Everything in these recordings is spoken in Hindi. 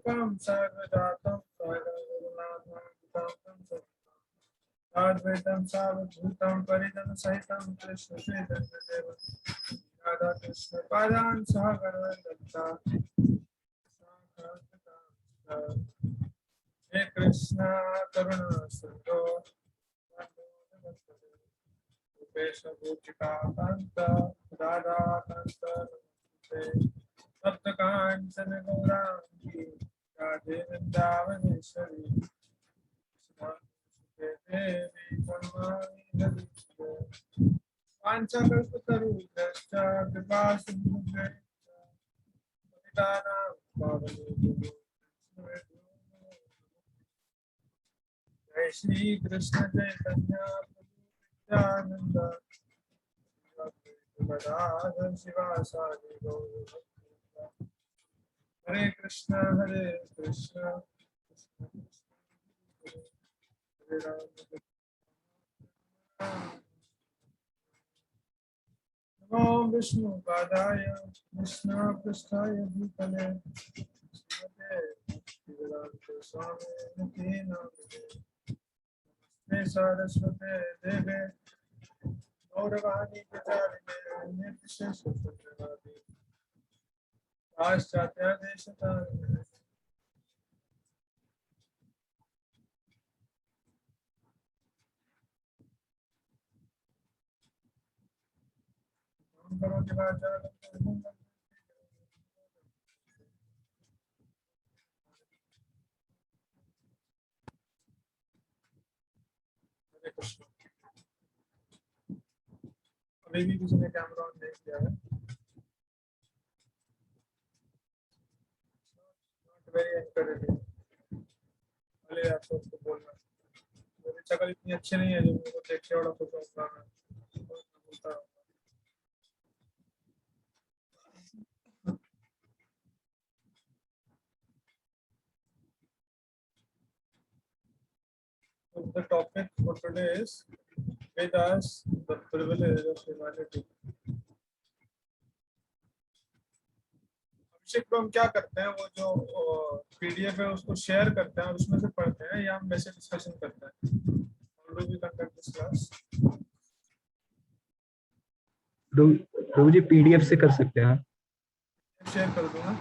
रूपम सर्वजातम अद्वैतम सावधूतम परिजन सहितम कृष्ण चैतन्य देव राधा कृष्ण पादान सह गणवंता हे कृष्ण करुणा सिंधु रूपेश गोपिका कांत राधा कांत सप्त कांचन गौरांगी राधे वृंदावनेश्वरी देवी परमानंद वाञ्छाकल्पतरुभ्यश्च कृपा सिन्धुभ्यश्च पतितानां पावनेभ्यो जय श्री कृष्ण चैतन्य प्रभु नित्यानंद गदाधर शिवासादि गौरभक्तवृंद हरे कृष्ण कृष्ण कृष्ण हरे राम नमो विष्णुपादाय कृष्णपृष्ठाय भूतले श्रीमते भक्तिवेदान्त स्वामिनिति नामिने नमस्ते सरस्वते देवे गौरवाणी प्रचारिणे निर्विशेषशून्यवादी पाश्चात्य देशतारिणे करोति वाचालं हरे कृष्ण। अभी भी किसी ने कैमरा ऑन नहीं किया है। Not very encouraging. पहले आपको उसको बोलना, मेरी शक्ल इतनी अच्छी नहीं है जो मेरे को देख के बड़ा खुश होता है। बोलता रहूँगा। So the topic for today is Vedas, the privilege of humanity. अभिषेक को हम क्या करते हैं, वो जो पीडीएफ है उसको शेयर करते हैं और उसमें से पढ़ते हैं या हम वैसे डिस्कशन करते हैं? How do we conduct this class? Prabhu ji PDF से कर सकते हैं। शेयर कर दूंगा।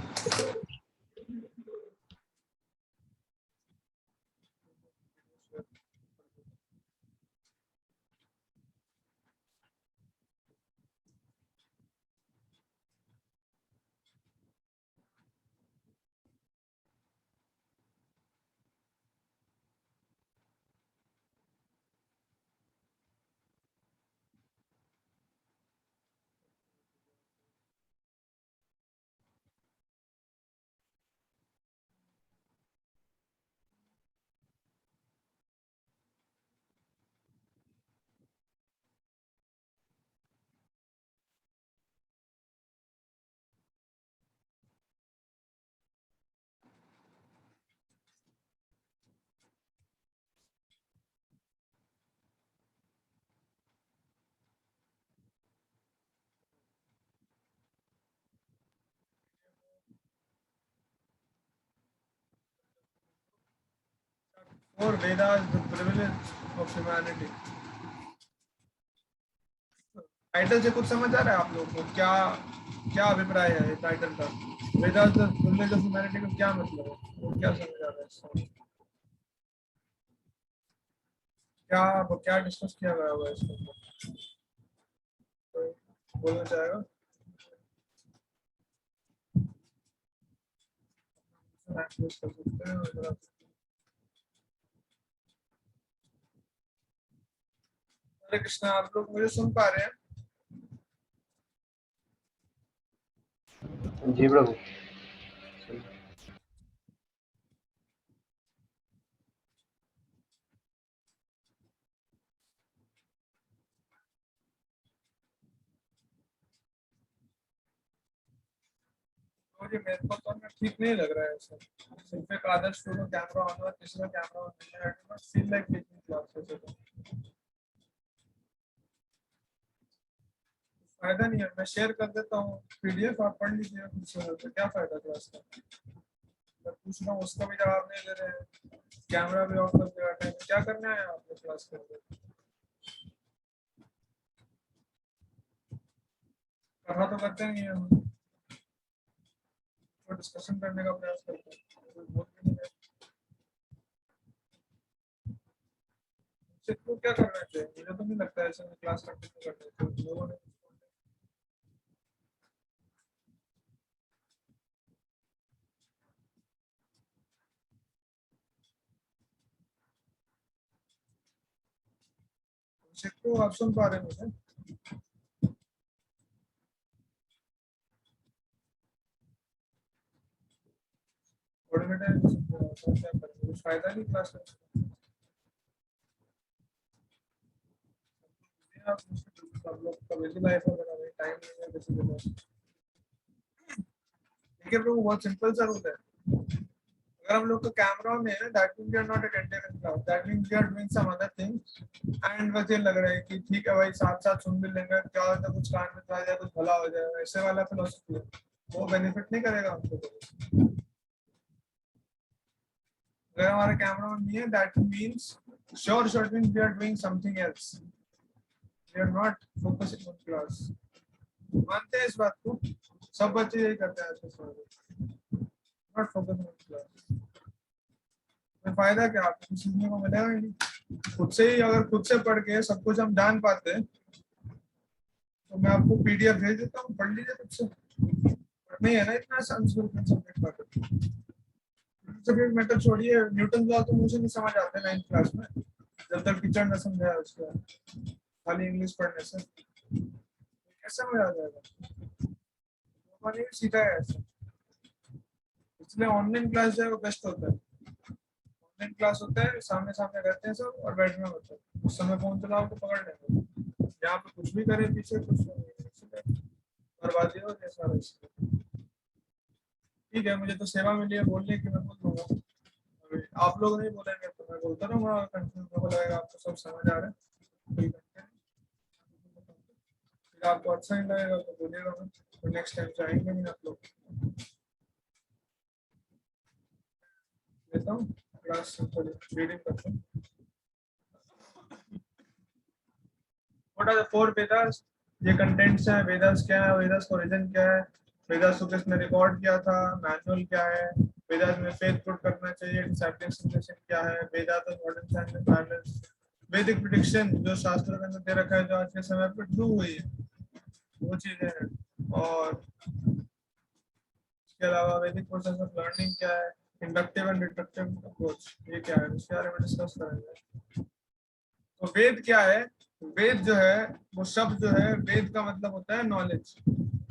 For Vedas, the privilege of humanity. Title से कुछ समझ आ रहा है आप लोगों को? क्या क्या अभिप्राय है टाइटल का? Vedas the privilege of humanity का क्या मतलब है? वो क्या समझ आ रहा है इसका? क्या डिस्कस किया गया हुआ है इसके ऊपर? तो बोलना चाहेगा? कर सकते हैं। हरे कृष्णा, आप लोग मुझे सुन पा रहे हैं? जी प्रभु। मुझे मेरे को तो ठीक नहीं लग रहा है सर। सिर्फ एक आदर्श स्टूडियो कैमरा ऑन और तीसरा कैमरा ऑन नहीं है। I do not feel like taking classes. फायदा नहीं है, मैं शेयर कर देता हूँ पीडीएफ, आप पढ़ लीजिए खुद से। क्या फायदा क्लास का? मैं पूछ रहा हूँ उसका भी जवाब नहीं दे रहे हैं, कैमरा भी ऑफ करके बैठे हैं, क्या करना है आपने क्लास के अंदर? पढ़ा तो करते नहीं है हम, तो डिस्कशन करने का प्रयास करते हैं, कोई बोल भी नहीं रहे। शिक्षक को क्या करना चाहिए? मुझे तो नहीं लगता है ऐसे में क्लास कंटिन्यू करनी चाहिए लोगों ने। शिक्षक को आप सुन पा रहे हैं मुझे? कोऑर्डिनेटर क्या करेंगे, कुछ फायदा नहीं क्लास में। आप सब लोग का बिजी लाइफ वगैरह टाइम नहीं है किसी के पास। देखिए लोग बहुत सिंपल सा रूल है, अगर हम लोग का कैमरा ऑन है that means we are not attentive in class, that means we are doing some other thing and बस ये लग रहा है कि ठीक है भाई साथ साथ सुन भी लेंगे, क्या होता है कुछ कान में आ जाए कुछ भला हो जाए, ऐसे वाला फिलोसफी है, वो बेनिफिट नहीं करेगा हमको। अगर हमारा कैमरा ऑन नहीं है that means sure sure means we are doing something else, we are not focusing on class. मानते हैं इस बात को? सब बच्चे यही करते हैं आज के, नॉट फोकसिंग ऑन क्लास। तो फायदा क्या, आपको कुछ सीखने को मिलेगा ही नहीं। खुद से ही अगर खुद से पढ़ के सब कुछ हम जान पाते हैं तो मैं आपको पीडीएफ भेज देता हूँ, पढ़ लीजिए खुद से। नहीं है ना इतना आसान सब्जेक्ट का, सब्जेक्ट मैटर छोड़िए, न्यूटन लॉ तो मुझे नहीं समझ आते 9th क्लास में, जब तक टीचर ने समझाया उसका, खाली इंग्लिश पढ़ने से कैसे समझ आ जाएगा? मैंने भी सीखा है ऐसे, इसलिए ऑनलाइन क्लास जो है वो बेस्ट होता है। ऑनलाइन क्लास होता है सामने सामने रहते हैं सब और बैठना होता है, उस समय फोन चलाओ तो पकड़ लेंगे, यहाँ पे कुछ भी करे पीछे कुछ बर्बादी हो जाए सारा इसलिए। ठीक है, मुझे तो सेवा मिली है बोलने की, मैं बोल दूंगा। अभी आप लोग नहीं बोलेंगे तो मैं बोलता रहूँगा, कंफ्यूज हो लगेगा आपको सब समझ आ रहा है, फिर आपको अच्छा नहीं लगेगा तो बोलिएगा, तो नेक्स्ट टाइम से आएंगे नहीं आप लोग। लेता हूँ क्लास रीडिंग करता हूँ। What are the four Vedas? ये कंटेंट्स हैं, वेदास क्या है, वेदास का ओरिजिन क्या है, वेदास को किसने रिकॉर्ड किया था, मैनुअल क्या है, वेदास में फेथ पुट करना चाहिए, डिसेप्टिव क्या है, वेदास और मॉडर्न साइंस में बैलेंस, वैदिक प्रेडिक्शन जो शास्त्र के अंदर दे रखा है जो आज के समय पर ट्रू हुई है वो चीजें हैं, और इसके अलावा वैदिक प्रोसेस ऑफ लर्निंग क्या है, इंडक्टिव एंड डिडक्टिव अप्रोच ये क्या है, इसके बारे में डिस्कस करेंगे। तो वेद क्या है? वेद जो है वो शब्द जो है, वेद का मतलब होता है knowledge,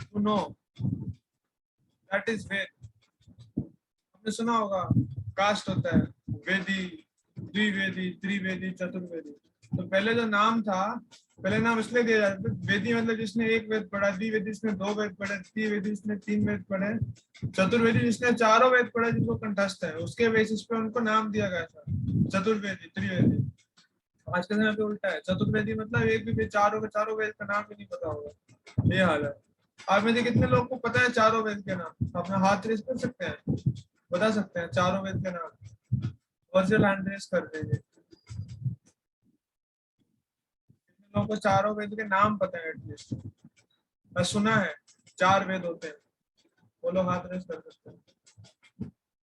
to know, that is Veda. आपने सुना होगा कास्ट होता है वेदी, द्विवेदी, त्रिवेदी, चतुर्वेदी। तो पहले जो नाम था, पहले नाम इसलिए दिया जाता था, वेदी मतलब जिसने एक वेद पढ़ा, द्विवेदी जिसने 2 वेद पढ़े, त्रिवेदी जिसने 3 वेद पढ़े, चतुर्वेदी जिसने 4 वेद पढ़े जिनको कंठस्थ है, उसके बेसिस पे उनको नाम दिया गया था चतुर्वेदी, त्रिवेदी। आज के समय पे उल्टा है, चतुर्वेदी मतलब एक भी चारों के चारों वेद का नाम भी नहीं पता होगा, ये हाल है। आप में से कितने लोगों को पता है चारों वेद के नाम? अपना हाथ रेस कर सकते हैं, बता सकते हैं चारों वेद के नाम? वर्चुअल हैंड रेस कर दीजिए, कितने लोगों को चारों वेद के नाम पता है एटलीस्ट? मैं सुना है 4 वेद होते हैं, वो लोग हाथ रेस कर सकते हैं,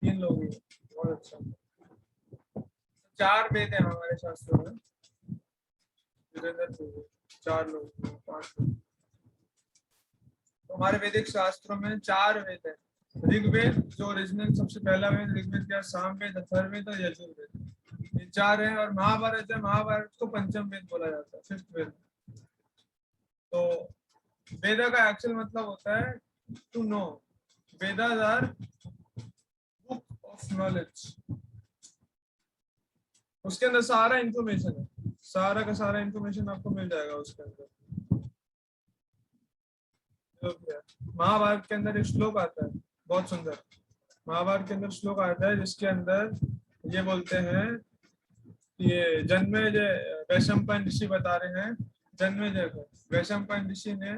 3 लोग ही, बहुत अच्छा। 4 वेद है हमारे शास्त्रों में, 4 लोग, 5 लोग। तो हमारे वैदिक शास्त्रों में 4 वेद है, ऋग्वेद जो ओरिजिनल सबसे पहला वेद, ऋग्वेद क्या, सामवेद, अथर्ववेद और यजुर्वेद, ये 4 है। और महाभारत है, महाभारत को पंचम वेद बोला जाता है, 5th वेद। तो वेदा का एक्चुअल मतलब होता है to know, Vedas are book of knowledge, उसके अंदर सारा इंफॉर्मेशन है, सारा का सारा इंफॉर्मेशन आपको मिल जाएगा उसके अंदर। महाभारत के अंदर एक श्लोक आता है बहुत सुंदर, महाभारत के अंदर श्लोक आता है जिसके अंदर ये बोलते हैं, ये जन्मेजय, वैशंपायन ऋषि बता रहे हैं जन्मेजय को, वैशंपायन ऋषि ने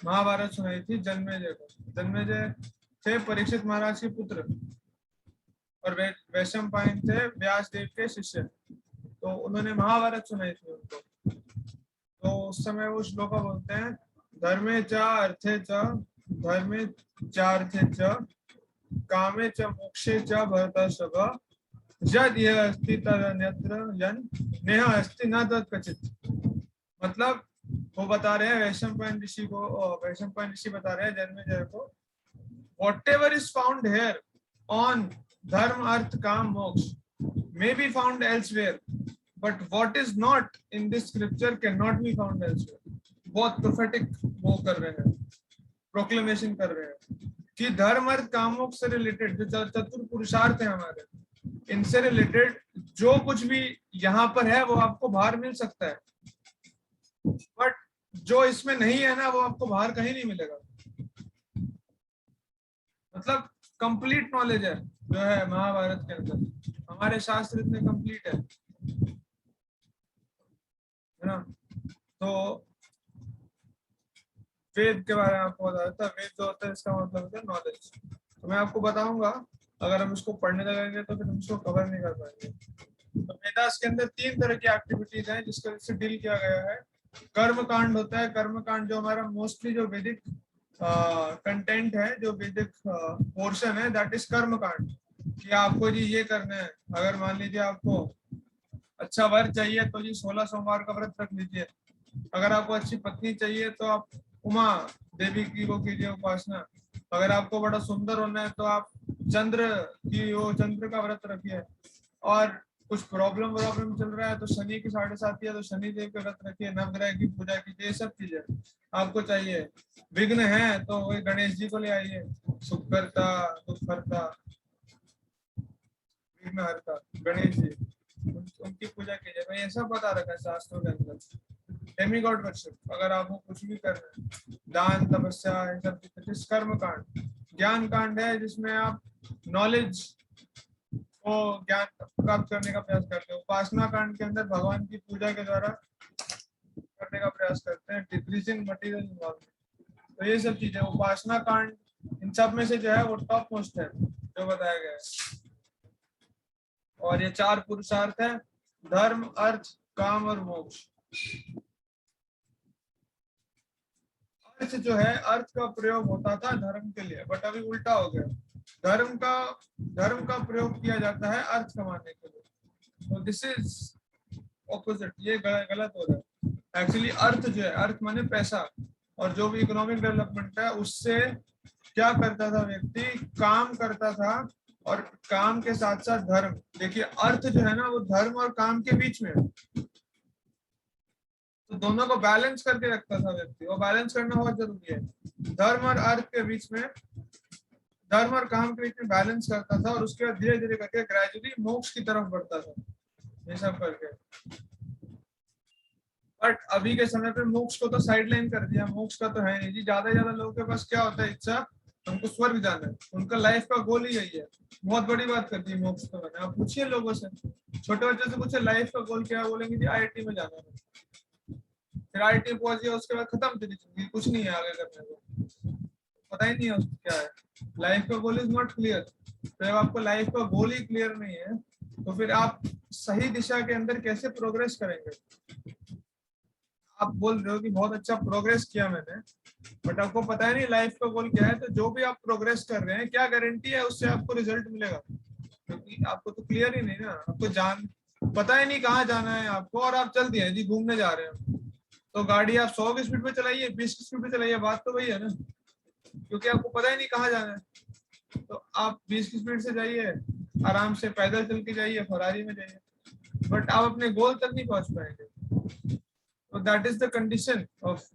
महाभारत सुनाई थी जन्मेजय को। जन्मेजय थे परीक्षित महाराज के पुत्र, और वैशंपायन थे व्यास देव के शिष्य, तो उन्होंने महाभारत सुनाई थी उनको। तो उस समय वो श्लोका बोलते हैं, धर्मे च अर्थे च धर्मे चार्थे च कामे च मोक्षे च भरतर्षभ यद यह अस्ति तदन्यत्र यन नेह अस्ति न तत् क्वचित्। मतलब वो बता रहे हैं वैशंपायन ऋषि को, वैशंपायन ऋषि बता रहे हैं जन्मेजय को, whatever is found here on dharma arth kam moksha may be found elsewhere, but what is not in this scripture cannot be found elsewhere. बहुत प्रोफेटिक वो कर रहे हैं, प्रोक्लेमेशन कर रहे हैं कि धर्म अर्थ काम मोक्ष से रिलेटेड जो चतुर पुरुषार्थ है हमारे, इनसे रिलेटेड जो कुछ भी यहाँ पर है वो आपको बाहर मिल सकता है, बट जो इसमें नहीं है ना वो आपको बाहर कहीं नहीं मिलेगा। मतलब कंप्लीट नॉलेज है जो है महाभारत के अंदर, हमारे शास्त्र इतने कंप्लीट है ना। तो वेद के बारे में आपको बताया था, वेद जो होता है इसका मतलब होता है नॉलेज। तो मैं आपको बताऊंगा, अगर हम इसको पढ़ने लगेंगे तो फिर हम इसको कवर नहीं कर पाएंगे। तो वेदास के अंदर 3 तरह की एक्टिविटीज हैं जिसको इससे डील किया गया है। कर्म कांड होता है, कर्म कांड जो हमारा मोस्टली जो वैदिक कंटेंट है, जो वैदिक पोर्शन है, दैट इज कर्म कांड, कि आपको जी ये करना है। अगर मान लीजिए आपको अच्छा वर चाहिए तो जी 16 सोमवार का व्रत रख लीजिए। अगर आपको अच्छी पत्नी चाहिए तो आप उमा देवी की वो कीजिए उपासना। अगर आपको बड़ा सुंदर होना है तो आप चंद्र की वो चंद्र का व्रत रखिए। और कुछ प्रॉब्लम चल रहा है तो शनि की 7.5 है तो शनि देव के व्रत रखिए, नवग्रह की पूजा कीजिए, ये सब चीजें आपको चाहिए। विघ्न है तो वही गणेश जी को ले आइए, सुख करता दुख करता विघ्न हरता गणेश जी, उनकी पूजा कीजिए। तो ये सब बता रखा है शास्त्रों के अंदर। डेमीगॉड वर्शिप, अगर आपको कुछ भी करना है, दान तपस्या इन सब चीजें। कर्म कांड ज्ञान कांड है जिसमें आप नॉलेज को ज्ञान प्राप्त करने का प्रयास करते हैं। उपासना कांड के अंदर भगवान की पूजा के द्वारा करने का प्रयास करते हैं, डिक्रीजिंग मटेरियल इन्वॉल्वमेंट। तो ये सब चीजें उपासना कांड, इन सब में से जो है वो टॉप मोस्ट है जो बताया गया है। और ये 4 पुरुषार्थ है, धर्म अर्थ काम और मोक्ष। अर्थ जो है, अर्थ का प्रयोग होता था धर्म के लिए, बट अभी उल्टा हो गया, धर्म का प्रयोग किया जाता है अर्थ कमाने के लिए। तो दिस इज ऑपोजिट, ये गलत हो रहा है। एक्चुअली अर्थ जो है, अर्थ माने पैसा, और जो भी इकोनॉमिक डेवलपमेंट है उससे क्या करता था व्यक्ति, काम करता था, और काम के साथ साथ धर्म। देखिए अर्थ जो है ना वो धर्म और काम के बीच में है, तो दोनों को बैलेंस करके रखता था व्यक्ति, और बैलेंस करना बहुत जरूरी है। धर्म और अर्थ के बीच में, धर्म और काम के बीच में बैलेंस करता था, और उसके बाद धीरे धीरे करके ग्रेजुअली मोक्ष की तरफ बढ़ता था, ये सब करके। बट अभी के समय पे मोक्ष को तो साइडलाइन कर दिया, मोक्ष का तो है नहीं जी। ज्यादा से ज्यादा लोगों के पास क्या होता है, इच्छा उनको स्वर्ग जाना है, उनका लाइफ का गोल ही यही है। बहुत बड़ी बात कर दी मोक्ष को मैंने। आप पूछिए लोगों से, छोटे बच्चों से पूछे लाइफ का गोल क्या है, बोलेंगे जी IIT में जाना है। फिर IIT पहुंच गया, उसके बाद खत्म तेरी जिंदगी, कुछ नहीं है आगे करने को, पता ही नहीं है क्या है। लाइफ का गोल इज नॉट क्लियर। तो जब आपको लाइफ का गोल ही क्लियर नहीं है तो फिर आप सही दिशा के अंदर कैसे प्रोग्रेस करेंगे। आप बोल रहे हो कि बहुत अच्छा प्रोग्रेस किया मैंने, बट आपको पता है नहीं लाइफ का गोल क्या है। तो जो भी आप प्रोग्रेस कर रहे हैं, क्या गारंटी है उससे आपको रिजल्ट मिलेगा, क्योंकि आपको तो क्लियर ही नहीं ना। आपको पता ही नहीं कहाँ जाना है आपको, और आप चल दिए जी घूमने जा रहे हैं। तो गाड़ी आप 100 की स्पीड पे चलाइए, 20 की स्पीड पे चलाइए, बात तो वही है ना, क्योंकि आपको पता ही नहीं कहाँ जाना है। तो आप 20 की स्पीड से जाइए, आराम से पैदल चल के जाइए, फरारी में जाइए, बट आप अपने गोल तक नहीं पहुंच पाएंगे। तो that is the condition of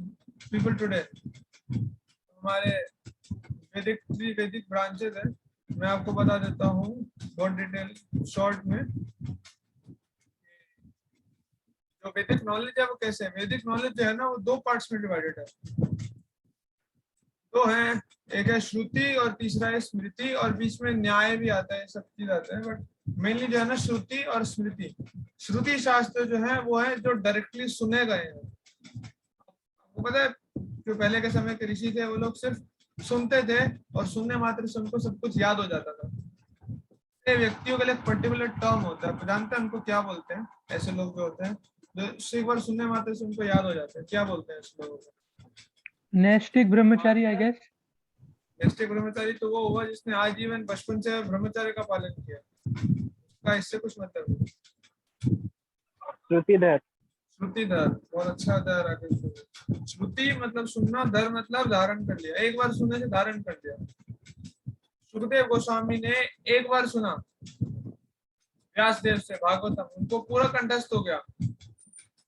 people today. हमारे वैदिक ब्रांचेस है, मैं आपको बता देता हूँ बहुत डिटेल शॉर्ट में। जो वैदिक नॉलेज है वो कैसे है, वैदिक नॉलेज जो है ना वो 2 पार्ट्स में डिवाइडेड है। 2 है, एक है श्रुति और तीसरा है स्मृति, और बीच में न्याय भी आता है, सब चीज आता है। बट मेनली जो है ना श्रुति और स्मृति। श्रुति शास्त्र जो है वो है जो डायरेक्टली सुने गए हैं। आपको पता है जो पहले के समय के ऋषि थे वो लोग सिर्फ सुनते थे, और सुनने मात्र से उनको सब कुछ याद हो जाता था। ये व्यक्तियों के लिए पर्टिकुलर टर्म होता है, जानते हैं उनको क्या बोलते हैं? ऐसे लोग जो होते हैं जो एक बार सुनने में आते से उनको याद हो जाते हैं, क्या बोलते हैं ऐसे लोगों को? नैष्ठिक ब्रह्मचारी आई गेस। नैष्ठिक ब्रह्मचारी तो वो हुआ जिसने आजीवन बचपन से ब्रह्मचर्य का पालन किया, उसका इससे कुछ मतलब नहीं। श्रुतिधर। श्रुतिधर, बहुत अच्छा था राकेश। श्रुति मतलब सुनना, धर मतलब धारण कर लिया, एक बार सुनने से धारण कर लिया। सुखदेव गोस्वामी ने एक बार सुना व्यासदेव से भागवतम, उनको पूरा कंठस्थ हो गया।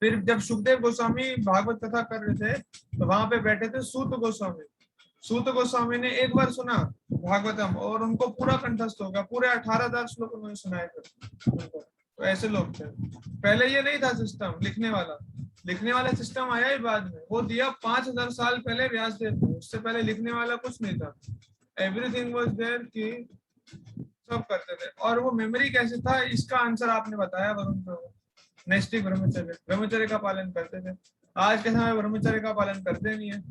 फिर जब सुखदेव गोस्वामी भागवत कथा कर रहे थे तो वहां पे बैठे थे सूत गोस्वामी। सूत गोस्वामी ने एक बार सुना भागवतम और उनको पूरा कंठस्थ हो गया, पूरे 18,000 श्लोक उन्होंने सुनाए थे उनको। तो ऐसे लोग थे। पहले ये नहीं था सिस्टम लिखने वाला, लिखने वाला सिस्टम आया ही बाद में, वो दिया 5,000 साल पहले व्यासदेव को, उससे पहले लिखने वाला कुछ नहीं था। एवरीथिंग वाज देयर कि सब करते थे। और वो मेमोरी कैसे था, इसका आंसर आपने बताया वरुण प्रभु। नैष्ठिक ब्रह्मचर्य, ब्रह्मचर्य का पालन करते थे। आज के समय ब्रह्मचर्य का पालन करते नहीं है।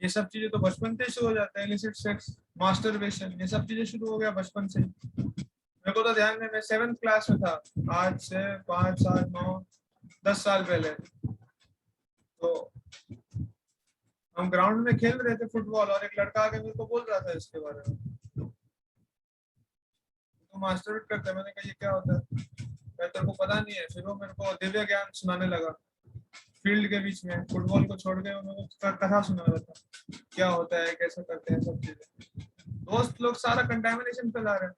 ये सब चीजें तो बचपन से शुरू हो जाता है, इलिसिट सेक्स, मास्टरबेशन, ये सब चीजें शुरू हो गया बचपन से। मेरे को तो ध्यान में, मैं 7th क्लास में था, आज से 5 साल 9 10 साल पहले। तो हम ग्राउंड में खेल रहे थे फुटबॉल और एक लड़का आके मेरे को बोल रहा था इसके बारे में, तो मास्टरबेट करते हैं। मैंने कहा ये क्या होता है? तेरे को पता नहीं है? फिर वो मेरे को दिव्य ज्ञान सुनाने लगा फील्ड के बीच में, फुटबॉल को छोड़ के उन्होंने कथा सुना रहा था, क्या होता है, कैसे करते हैं सब चीजें। दोस्त लोग सारा कंटामिनेशन फैला रहे हैं।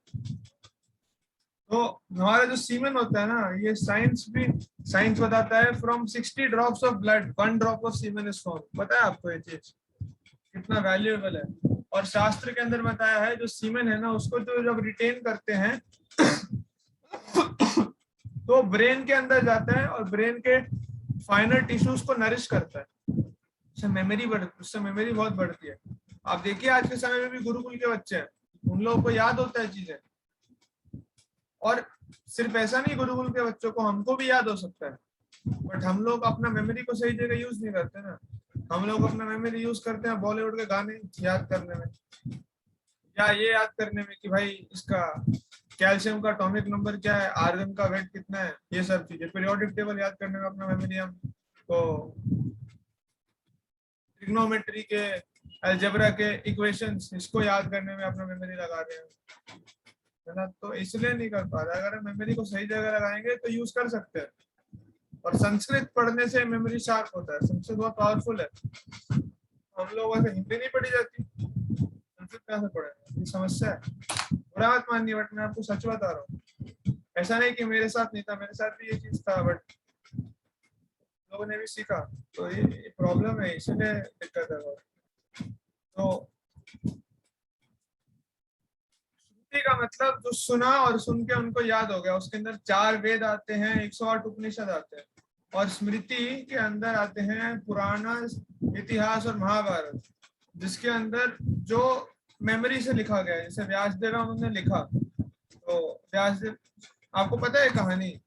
तो हमारा जो सीमेन होता है ना, ये साइंस भी, साइंस बताता है from 60 drops of blood 1 drop of semen is form. पता है आपको ये चीज कितना वैल्यूएबल है? और शास्त्र के अंदर बताया है जो सीमेन है ना, उसको जो जब रिटेन करते हैं तो ब्रेन के अंदर जाता है और ब्रेन के फाइनल टिश्यूज को नरिश करता है, उससे मेमोरी बहुत बढ़ती है। आप देखिए आज के समय में भी गुरुकुल के बच्चे हैं, उन लोगों को याद होता है चीजें। और सिर्फ ऐसा नहीं, गुरुकुल के बच्चों को, हमको भी याद हो सकता है, बट हम लोग अपना मेमोरी को सही जगह यूज नहीं करते ना। हम लोग अपना मेमोरी यूज करते हैं बॉलीवुड के गाने याद करने में, या ये याद करने में कि भाई इसका कैल्शियम का एटॉमिक नंबर क्या है, आर्गन का वेट कितना है, ये सब चीजें। पीरियोडिक टेबल याद करने में अपना मेमोरी हम तो ट्रिग्नोमेट्री के, अलजेब्रा के इक्वेशंस, इसको याद करने में अपना मेमोरी लगा रहे हैं, है ना। तो इसलिए नहीं कर पा रहे। अगर हम मेमोरी को सही जगह लगाएंगे तो यूज कर सकते हैं। और संस्कृत पढ़ने से मेमोरी शार्प होता है, संस्कृत बहुत पावरफुल है। हम लोगों से हिंदी नहीं पढ़ी जाती, संस्कृत कैसे पढ़ेंगे? ये समस्या है। बुरा मत मानिए, बट मैं आपको सच बता रहा हूँ। ऐसा नहीं कि मेरे साथ नहीं था, मेरे साथ भी ये चीज था, बट लोगों ने भी सीखा। तो ये प्रॉब्लम है, इसलिए दिक्कत है। तो श्रुति का मतलब जो सुना और सुन के उनको याद हो गया। उसके अंदर 4 वेद आते हैं, 108 उपनिषद आते हैं, और स्मृति के अंदर आते हैं पुराण, इतिहास और महाभारत, जिसके अंदर जो मेमोरी से लिखा गया है। जैसे व्यासदेव उन्होंने लिखा, तो व्यासदेव, आपको पता है कहानी?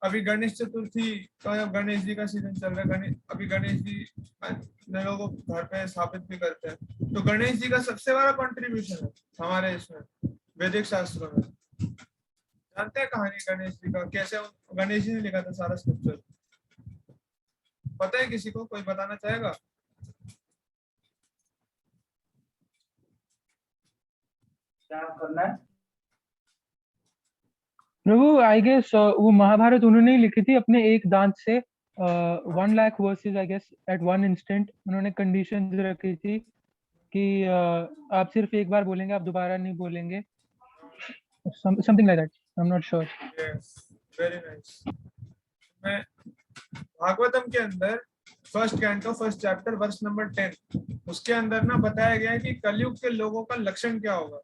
अभी गणेश चतुर्थी, तो गणेश जी का सीजन चल रहा है, अभी गणेश जी लोग घर पे स्थापित भी करते हैं। तो गणेश जी का सबसे बड़ा कंट्रीब्यूशन है हमारे इसमें वैदिक शास्त्रों में। जानते हैं कहानी गणेश जी का, कैसे गणेश जी ने लिखा था सारा स्क्रिप्चर? पता है किसी को? कोई बताना चाहेगा? क्या करना है प्रभु? आई गेस वो महाभारत उन्होंने ही लिखी थी अपने एक दांत से। 1 lakh versus I guess at one instant. उन्होंने कंडीशन रखी थी कि आप सिर्फ एक बार बोलेंगे, आप दोबारा नहीं बोलेंगे, something like that, I am not sure. Yes, very nice. मैं भागवतम के अंदर first canto first chapter verse number 10, उसके अंदर ना बताया गया है कि कलयुग के लोगों का लक्षण क्या होगा।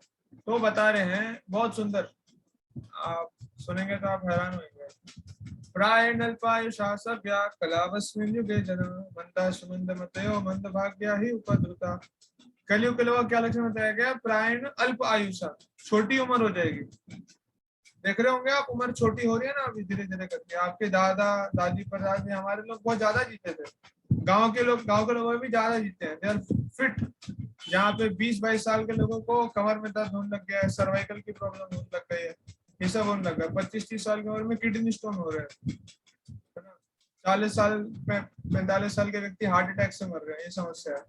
तो बता रहे हैं, बहुत सुंदर, आप सुनेंगे तो आप हैरान होंगे। प्राय नल्पायुषा सभ्या कलावस्मिन् युगे जना मंदा सुमंद मतयो मंद भाग्या ही उपद्रुता। कलयुग के लोगों का क्या लक्षण बताया गया? प्रायण अल्प आयुषा, छोटी उम्र हो जाएगी। देख रहे होंगे आप, उम्र छोटी हो रही है ना अभी धीरे धीरे करके। आपके दादा दादी परदादी, हमारे लोग बहुत ज्यादा जीते थे। गांव के लोग भी ज्यादा जीते हैं, दे आर फिट, यहाँ पे 20-22 साल के लोगों को कमर में दर्द होने लग गया है, सर्वाइकल की प्रॉब्लम होने लग गई है, ये सब होने लगा। 25-30 साल की उम्र में किडनी स्टोन हो रहे हैं, है ना। 40 साल 45 साल के व्यक्ति हार्ट अटैक से मर रहे हैं, ये समस्या है।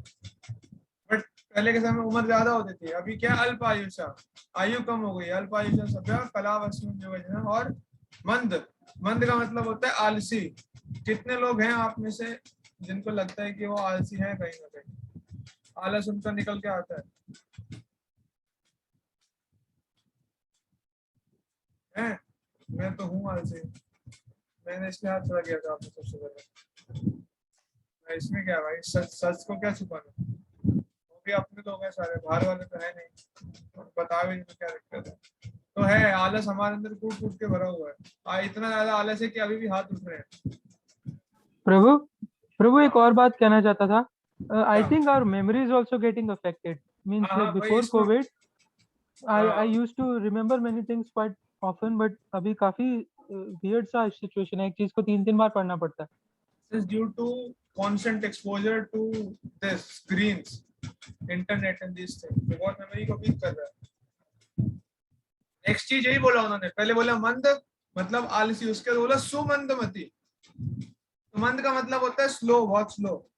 बट पहले के समय में उम्र ज्यादा होती थी, अभी क्या अल्प आयुषा, आयु कम हो गई। अल्प आयुषा सभ्य कलावस्मिन् योजना। और मंद, मंद का मतलब होता है आलसी। कितने लोग हैं आप में से जिनको लगता है कि वो आलसी है? कहीं ना कहीं आलस उनका निकल के आता है? मैं तो हूँ आलसी। मैंने इसलिए हाथ खड़ा किया था आपने सबसे पहले। मैं इसमें क्या भाई, सच सच को क्या छुपाना, वो भी अपने लोग हैं सारे, बाहर वाले तो है नहीं, बता भी नहीं तो क्या दिक्कत है। तो है आलस हमारे अंदर कूट कूट के भरा हुआ है। इतना ज्यादा आलस है कि अभी भी हाथ उठ रहे हैं। प्रभु, प्रभु एक और बात कहना चाहता था। आई क्या? Think our memory is also getting affected. Means हाँ हाँ भाई, बिफोर इसमें कोविड आई हाँ, used to remember many things quite often, but अभी काफी वियर्ड सा सिचुएशन है, एक चीज को 3-3 बार पढ़ना पड़ता है। is due to constant exposure to this screens, internet and these things, जो बहुत मेमोरी को वीक कर रहा है। नेक्स्ट चीज यही बोला उन्होंने, पहले बोला मंद मतलब आलसी, उसके बाद बोला सुमंदमती। तो मंद का मतलब होता है स्लो, बहुत स्लो।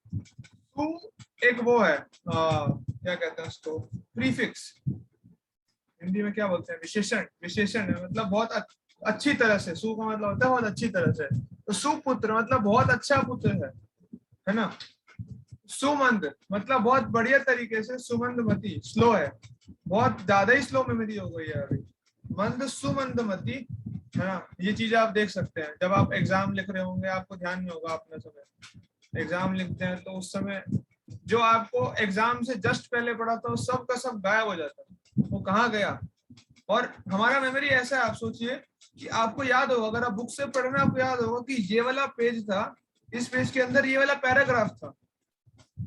सु एक वो है क्या कहते हैं उसको, प्रीफिक्स। हिंदी में क्या बोलते हैं, विशेषण। विशेषण है मतलब बहुत अच्छी तरह से। सु का मतलब होता है बहुत अच्छी तरह से। तो सुपुत्र मतलब बहुत अच्छा पुत्र है ना। सुमंद मतलब बहुत बढ़िया तरीके से। सुमंदमती स्लो है, बहुत ज्यादा ही स्लो मेमोरी हो गई है अभी। मंद सुमंदमती, है ना। ये चीज आप देख सकते हैं जब आप एग्जाम लिख रहे होंगे, आपको ध्यान नहीं होगा अपने समय एग्जाम लिखते हैं, तो उस समय जो आपको एग्जाम से जस्ट पहले पढ़ा था, सब का सब गायब हो जाता है, वो कहाँ गया। और हमारा मेमोरी ऐसा है, आप सोचिए कि आपको याद होगा, अगर आप बुक से पढ़ रहे हैं आपको याद होगा कि ये वाला पेज था, इस पेज के अंदर ये वाला पैराग्राफ था।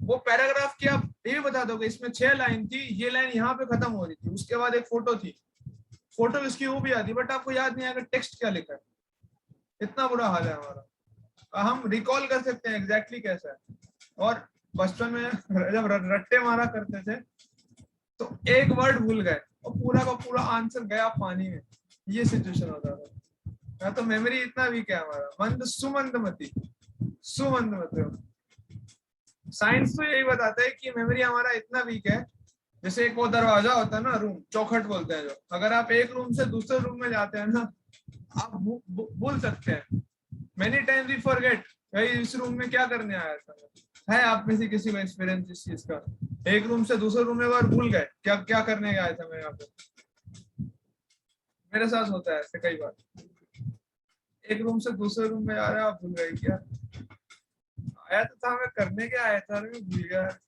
वो पैराग्राफ की आप ये बता दोगे, इसमें 6 लाइन थी, ये लाइन यहाँ पे खत्म हो रही थी, उसके बाद एक फोटो थी, फोटो इसकी वो भी आती, बट आपको याद नहीं आएगा टेक्स्ट क्या लिखा है। इतना बुरा हाल है हमारा। हम रिकॉल कर सकते हैं एग्जैक्टली कैसा है। और बचपन में जब रट्टे मारा करते थे तो एक वर्ड भूल गए और पूरा का पूरा आंसर गया पानी में, ये सिचुएशन होता था। तो मेमोरी इतना वीक है हमारा। मंद सुमंदमती, सुमंदमती। साइंस तो यही बताता है कि मेमोरी हमारा इतना वीक है। जैसे एक वो दरवाजा होता है ना, रूम चौखट बोलते हैं जो, अगर आप एक रूम से दूसरे रूम में जाते हैं ना, आप भूल सकते हैं। मेनी टाइम्स वी फॉरगेट भाई इस रूम में क्या करने आया था। है आप में से किसी को एक्सपीरियंस इस चीज का? एक रूम से दूसरे रूम में बार भूल गए क्या क्या करने आया था मैं यहाँ पे। मेरे साथ होता है ऐसे कई बार, एक रूम से दूसरे रूम में आ रहा है, आप भूल गए क्या आया तो था, मैं करने क्या आया था, मैं भूल गया।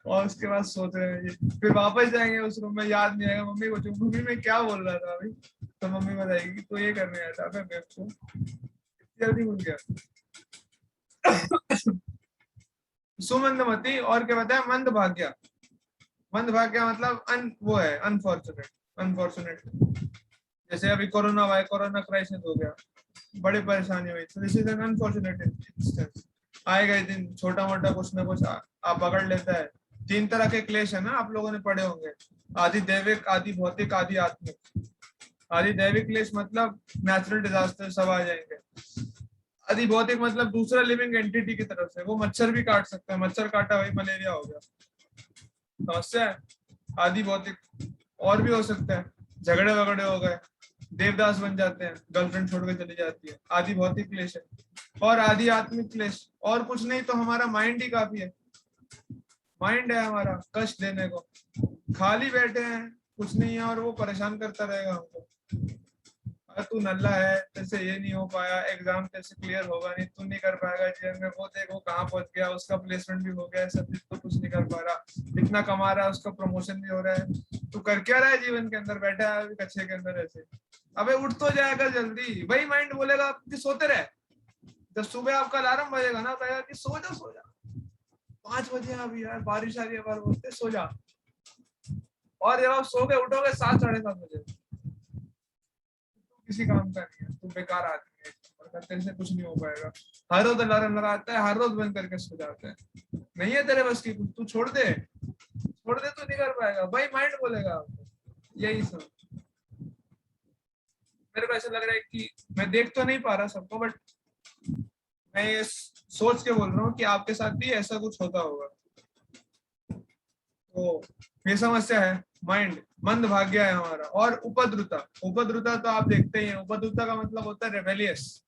और उसके बाद सोच रहे हैं, फिर वापस जाएंगे उस रूम में, याद नहीं आएगा। मम्मी को मम्मी मैं क्या बोल रहा था अभी, तो मम्मी बताएगी कि तो ये करने आया था। मैं बेवकूफ, इतनी जल्दी भूल गया। सुमंदमती। और क्या बताया, मंद भाग्य। मंद भाग्य मतलब वो है अनफॉर्चुनेट, अनफॉर्चुनेट। जैसे अभी कोरोना हुआ है, कोरोना क्राइसिस हो गया, बड़ी परेशानी हुई, तो this is an unfortunate instance. आएगा ही दिन, छोटा मोटा कुछ ना कुछ आप पकड़ लेता है। 3 तरह के क्लेश है ना, आप लोगों ने पढ़े होंगे, आदि दैविक, आदि भौतिक, आदि आत्मिक। आदि दैविक क्लेश मतलब नेचुरल डिजास्टर सब आ जाएंगे। आदि भौतिक मतलब दूसरा लिविंग एंटिटी की तरफ से, वो मच्छर भी काट सकता है, मच्छर काटा वही मलेरिया हो गया, समस्या है। आदि भौतिक और भी हो सकता है, झगड़े वगड़े हो गए, देवदास बन जाते हैं, गर्लफ्रेंड छोड़ के चली जाती है, आदि भौतिक क्लेश है। और आदि आत्मिक क्लेश और कुछ नहीं तो हमारा माइंड ही काफी है। माइंड है हमारा कष्ट देने को, खाली बैठे हैं कुछ नहीं है और वो परेशान करता रहेगा हमको। तू नल्ला है, तेरे ये नहीं हो पाया, एग्जाम तेरे से क्लियर होगा नहीं, तू नहीं कर पाएगा जीवन में, वो देखो कहाँ पहुंच गया, उसका प्लेसमेंट भी हो गया है, सब तो कुछ नहीं कर पा रहा, इतना कमा रहा है, उसका प्रमोशन भी हो रहा है, तू कर क्या रहा है जीवन के अंदर, बैठा है कच्चे के अंदर ऐसे। अबे उठ तो जाएगा जल्दी, वही माइंड बोलेगा कि सोते रहे। जब सुबह आपका अलार्म बजेगा ना, कहेगा कि सो जा सो जा, 5 बजे अभी यार बारिश आ रही है, बार बोलते सो जा। और जब आप सो के उठोगे 7, 7:30 बजे, किसी काम का नहीं है, तू बेकार आदमी है, तेरे से कुछ नहीं हो पाएगा। हर रोज अलार्म लगाता है, हर रोज बंद करके सो जाता है, नहीं है तेरे बस की, तू छोड़ दे छोड़ दे तो नहीं कर पाएगा भाई, माइंड बोलेगा आपको यही सब। मेरे को ऐसा लग रहा है कि मैं देख तो नहीं पा रहा सबको, बट मैं ये सोच के बोल रहा हूँ कि आपके साथ भी ऐसा कुछ होता होगा। तो ये समस्या है, माइंड मंद भाग्य है हमारा। और उपद्रुता, उपद्रुता तो आप देखते ही हैं, उपद्रुता का मतलब होता है रेबेलियस।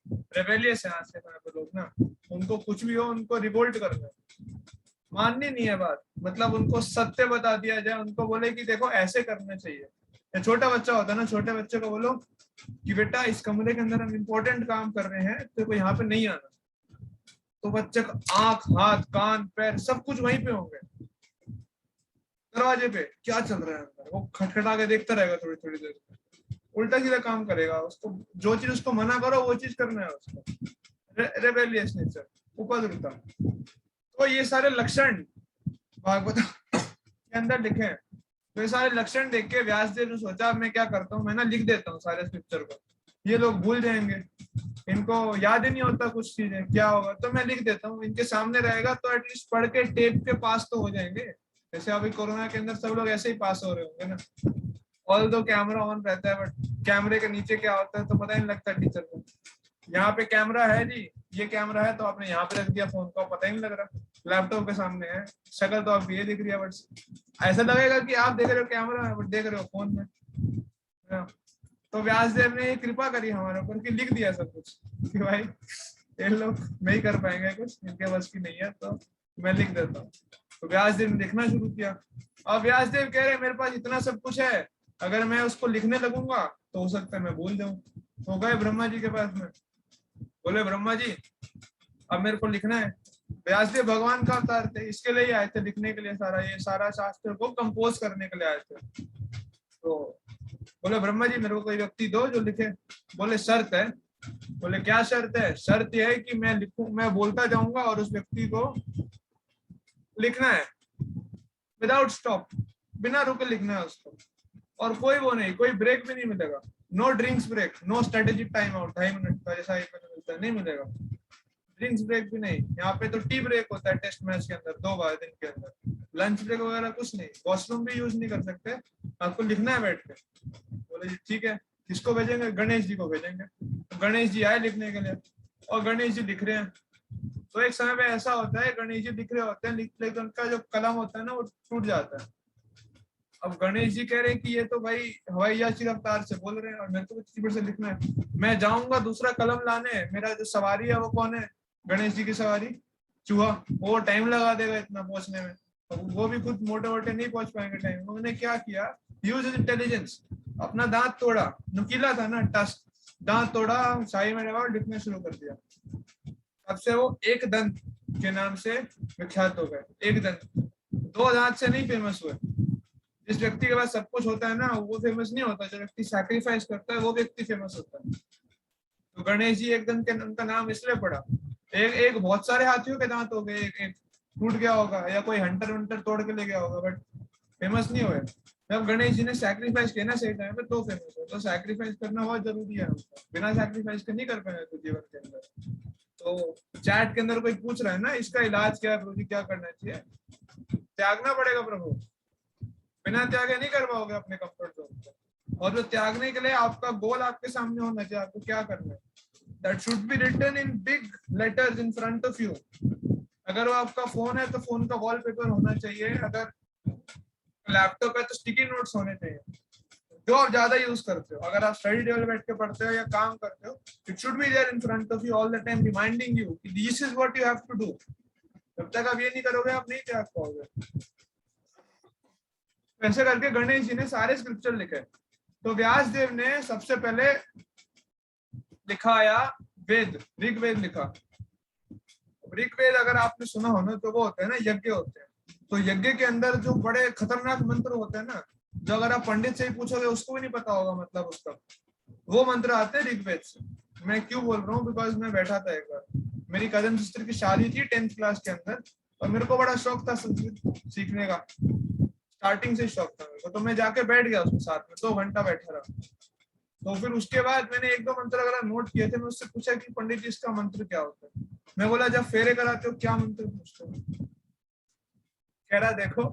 रेबेलियस है आज के समय पे लोग ना, उनको कुछ भी हो उनको रिवोल्ट करना है, माननी नहीं है बात। मतलब उनको सत्य बता दिया जाए, उनको बोले कि देखो ऐसे करना चाहिए। या छोटा बच्चा होता है ना, छोटे बच्चे को बोलो कि बेटा इस कमरे के अंदर हम इम्पोर्टेंट काम कर रहे हैं, तो कोई यहाँ पे नहीं आना, तो बच्चे का आंख हाथ कान पैर सब कुछ वहीं पे होंगे, दरवाजे पे क्या चल रहा है अंदर, वो खटखटा के देखता रहेगा थोड़ी थोड़ी देर, उल्टा सीधा काम करेगा। उसको जो चीज उसको मना करो वो चीज करना है उसको। रेबेलियस नेचर, उपद्रुता। तो ये सारे लक्षण भागवत के अंदर लिखे हैं। तो ये सारे लक्षण देख के व्यासदेव ने सोचा मैं क्या करता हूँ, मैं ना लिख देता हूँ सारे स्क्रिप्चर को, ये लोग भूल जाएंगे, इनको याद ही नहीं होता कुछ चीजें, क्या होगा, तो मैं लिख देता हूँ, इनके सामने रहेगा तो एटलीस्ट पढ़ के टेप के पास तो हो जाएंगे। जैसे अभी कोरोना के अंदर सब लोग ऐसे ही पास हो रहे होंगे ना, ऑल दो कैमरा ऑन रहता है, बट कैमरे के नीचे क्या होता है तो पता ही नहीं लगता टीचर को। यहाँ पे कैमरा है जी, ये कैमरा है तो आपने यहाँ पे रख दिया फोन को, पता ही नहीं लग रहा, लैपटॉप के सामने है, शक्ल तो आप ये दिख रही है, बट ऐसा लगेगा कि आप देख रहे हो कैमरा है बट देख रहे हो फोन में। तो व्यासदेव ने कृपा करी हमारे ऊपर कि लिख दिया सब कुछ कि भाई ये लोग नहीं कर पाएंगे कुछ, इनके बस की नहीं है, तो मैं लिख देता हूँ। तो व्यासदेव ने लिखना शुरू किया। अब व्यासदेव कह रहे मेरे पास इतना सब कुछ है, अगर मैं उसको लिखने लगूंगा तो हो सकता है मैं भूल जाऊं। तो गए ब्रह्मा जी के पास में, बोले ब्रह्मा जी अब मेरे को लिखना है। व्यासदेव भगवान का अवतार थे, इसके लिए ही आए थे, लिखने के लिए, ये सारा शास्त्र को कंपोज करने के लिए आए थे। तो बोले ब्रह्मा जी मेरे को कोई व्यक्ति दो जो लिखे। बोले शर्त है। बोले क्या शर्त है? शर्त यह है कि मैं लिखूं, मैं बोलता जाऊंगा और उस व्यक्ति को लिखना है विदाउट स्टॉप, बिना रुके लिखना है उसको, और कोई वो नहीं, कोई ब्रेक भी नहीं मिलेगा, no drinks break, no strategic time out 2.5 minute का जैसा 1 मिनट मिलता है, नहीं मिलेगा, ड्रिंक्स ब्रेक भी नहीं। यहाँ पे तो टी ब्रेक होता है टेस्ट मैच के अंदर 2 बार दिन के अंदर, लंच ब्रेक वगैरह कुछ नहीं, वॉशरूम भी यूज नहीं कर सकते, आपको लिखना है बैठ के। बोले जी ठीक है, किसको भेजेंगे? गणेश जी को भेजेंगे। तो गणेश जी आए लिखने के लिए, और गणेश जी लिख रहे हैं। तो एक समय पे ऐसा होता है, गणेश जी लिख रहे होते हैं, लेकिन उनका जो कलम होता है ना वो टूट जाता है। अब गणेश जी कह रहे हैं कि ये तो भाई हवाई जहाज की रफ्तार से बोल रहे हैं और मेरे को स्पीड से लिखना है। मैं जाऊंगा दूसरा कलम लाने, मेरा जो सवारी है वो कौन है? गणेश जी की सवारी चूहा, वो टाइम लगा देगा इतना पहुंचने में, वो भी खुद मोटे मोटे नहीं पहुंच पाएंगे टाइम। उन्होंने क्या किया, यूज इंटेलिजेंस, अपना दांत तोड़ा, नुकीला था ना टस्ट, दांत तोड़ा, शाही में लगा, लिखना शुरू कर दिया। तब से वो एक दंत के नाम से विख्यात हो गए। एक दंत, 2 दांत से नहीं फेमस हुए। जिस व्यक्ति के पास सब कुछ होता है ना वो फेमस नहीं होता, जो व्यक्ति सैक्रिफाइस करता है वो व्यक्ति फेमस होता है। तो गणेश जी एक दंत के उनका नाम इसलिए पड़ा। एक बहुत सारे हाथियों के दांत हो गए, एक टूट गया होगा या कोई हंटर वंटर तोड़ के ले गया होगा, बट फेमस नहीं हुए। जब गणेश जी ने सैक्रिफाइस किया ना सही टाइम पे तो फेमस हुआ। तो सैक्रिफाइस करना बहुत जरूरी है, बिना सैक्रिफाइस के नहीं कर पाएंगे तो जीवन के अंदर। तो चैट के अंदर कोई पूछ रहा है ना इसका इलाज क्या है प्रभु जी, क्या करना चाहिए? त्यागना पड़ेगा प्रभु, बिना त्यागे नहीं कर पाओगे अपने कंफर्ट जोन को। और जो त्यागने के लिए आपका गोल आपके सामने होना चाहिए, आपको क्या करना है, that should be written in big letters in front of you. अगर वो आपका फोन है तो फोन का वॉलपेपर होना चाहिए, अगर लैपटॉप है तो स्टिकी नोट्स होने चाहिए, जो आप ज्यादा यूज करते हो। अगर आप स्टडी टेबल बैठ के पढ़ते हो या काम करते हो, it should be there in front of you all the time, reminding you कि this is what you have to do. जब तक आप ये नहीं करोगे आप नहीं त्याग पाओगे। ऐसे करके गणेश जी ने सारे स्क्रिप्चर लिखे। तो व्यासदेव ने सबसे पहले लिखाया वेद, ऋग्वेद लिखा। ऋग्वेद अगर आपने सुना हो ना तो वो होते हैं ना यज्ञ होते हैं। तो यज्ञ के अंदर जो बड़े खतरनाक मंत्र होते हैं ना, जो अगर आप पंडित से ही पूछोगे उसको भी नहीं पता होगा मतलब उसका, वो मंत्र आते हैं ऋग्वेद से। मैं क्यों बोल रहा हूँ, बिकॉज मैं बैठा था एक बार, मेरी कजन सिस्टर की शादी थी 10th क्लास के अंदर, और मेरे को बड़ा शौक था संस्कृत सीखने का, स्टार्टिंग से शौक था मेरे को। तो मैं जाके बैठ गया उसके साथ में, 2 घंटा बैठा रहा। तो फिर उसके बाद मैंने 1-2 मंत्र अगर नोट किए थे, मैं उससे पूछा कि पंडित जी इसका मंत्र क्या होता है। मैं बोला जब फेरे कराते हो क्या मंत्र पूछते हो? कह रहा देखो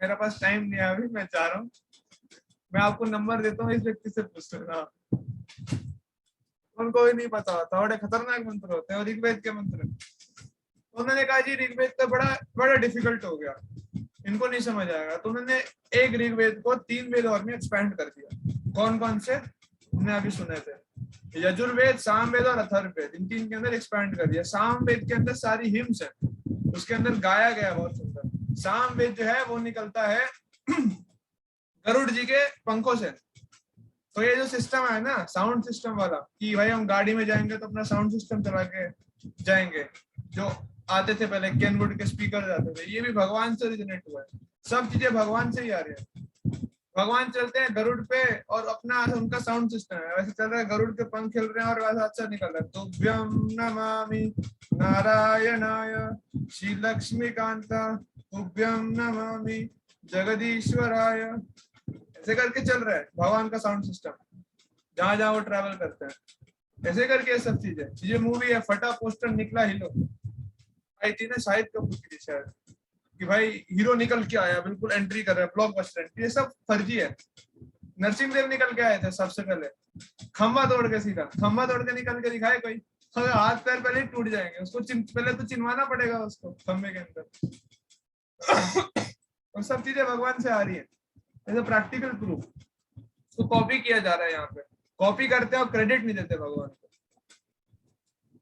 मेरे पास टाइम नहीं है अभी, मैं जा रहा हूँ। मैं आपको नंबर देता हूँ, इस व्यक्ति से पूछ लेना। उनको भी नहीं पता होता, बड़े खतरनाक मंत्र होते हैं और ऋग्वेद के मंत्र। उन्होंने कहा जी ऋग्वेद तो बड़ा बड़ा डिफिकल्ट हो गया, इनको नहीं समझ आएगा। तो उन्होंने एक ऋग्वेद को 3 वेद और में एक्सपेंड कर दिया। कौन कौन से हमने अभी सुने थे? यजुर्वेद, सामवेद और अथर्ववेद, इन 3 के अंदर एक्सपेंड कर दिया। सामवेद के अंदर सारी हिम्स है, उसके अंदर गाया गया बहुत सुंदर। सामवेद जो है वो निकलता है गरुड़ जी के पंखों से। तो ये जो सिस्टम है ना साउंड सिस्टम वाला, कि भाई हम गाड़ी में जाएंगे तो अपना साउंड सिस्टम चला के जाएंगे, जो आते थे पहले केनवुड के स्पीकर जाते थे, ये भी भगवान से ओरिजिनेट हुआ है। सब चीजें भगवान से ही आ रही है। भगवान चलते हैं गरुड़ पे और अपना उनका साउंड सिस्टम है, वैसे चल रहा है, गरुड़ के पंख खिल रहे हैं और वैसा अच्छा निकल रहा है। तुभ्यं नमामि नारायणाय श्री लक्ष्मीकांता, तुभ्यं नमामि जगदीश्वराय, ऐसे करके चल रहा है भगवान का साउंड सिस्टम, जहां जहां वो ट्रैवल करते हैं। ऐसे करके ये सब चीजें। ये मूवी है फटा पोस्टर निकला हिलो, आई थी ना शाहिद कपूर की शायद, कि भाई हीरो निकल के आया, बिल्कुल एंट्री कर रहा है, ब्लॉकबस्टर एंट्री। ये सब फर्जी है। नरसिंह देव निकल के आए थे सबसे पहले, खंबा तोड़ के, सीधा खंबा तोड़ के निकल के दिखाए कोई? हाथ पैर पहले ही टूट जाएंगे, उसको पहले तो चिनवाना पड़ेगा उसको खंबे के अंदर। और सब चीजें भगवान से आ रही है, ऐसे प्रैक्टिकल प्रूफ। तो कॉपी किया जा रहा है यहाँ पे, कॉपी करते हैं और क्रेडिट नहीं देते भगवान को।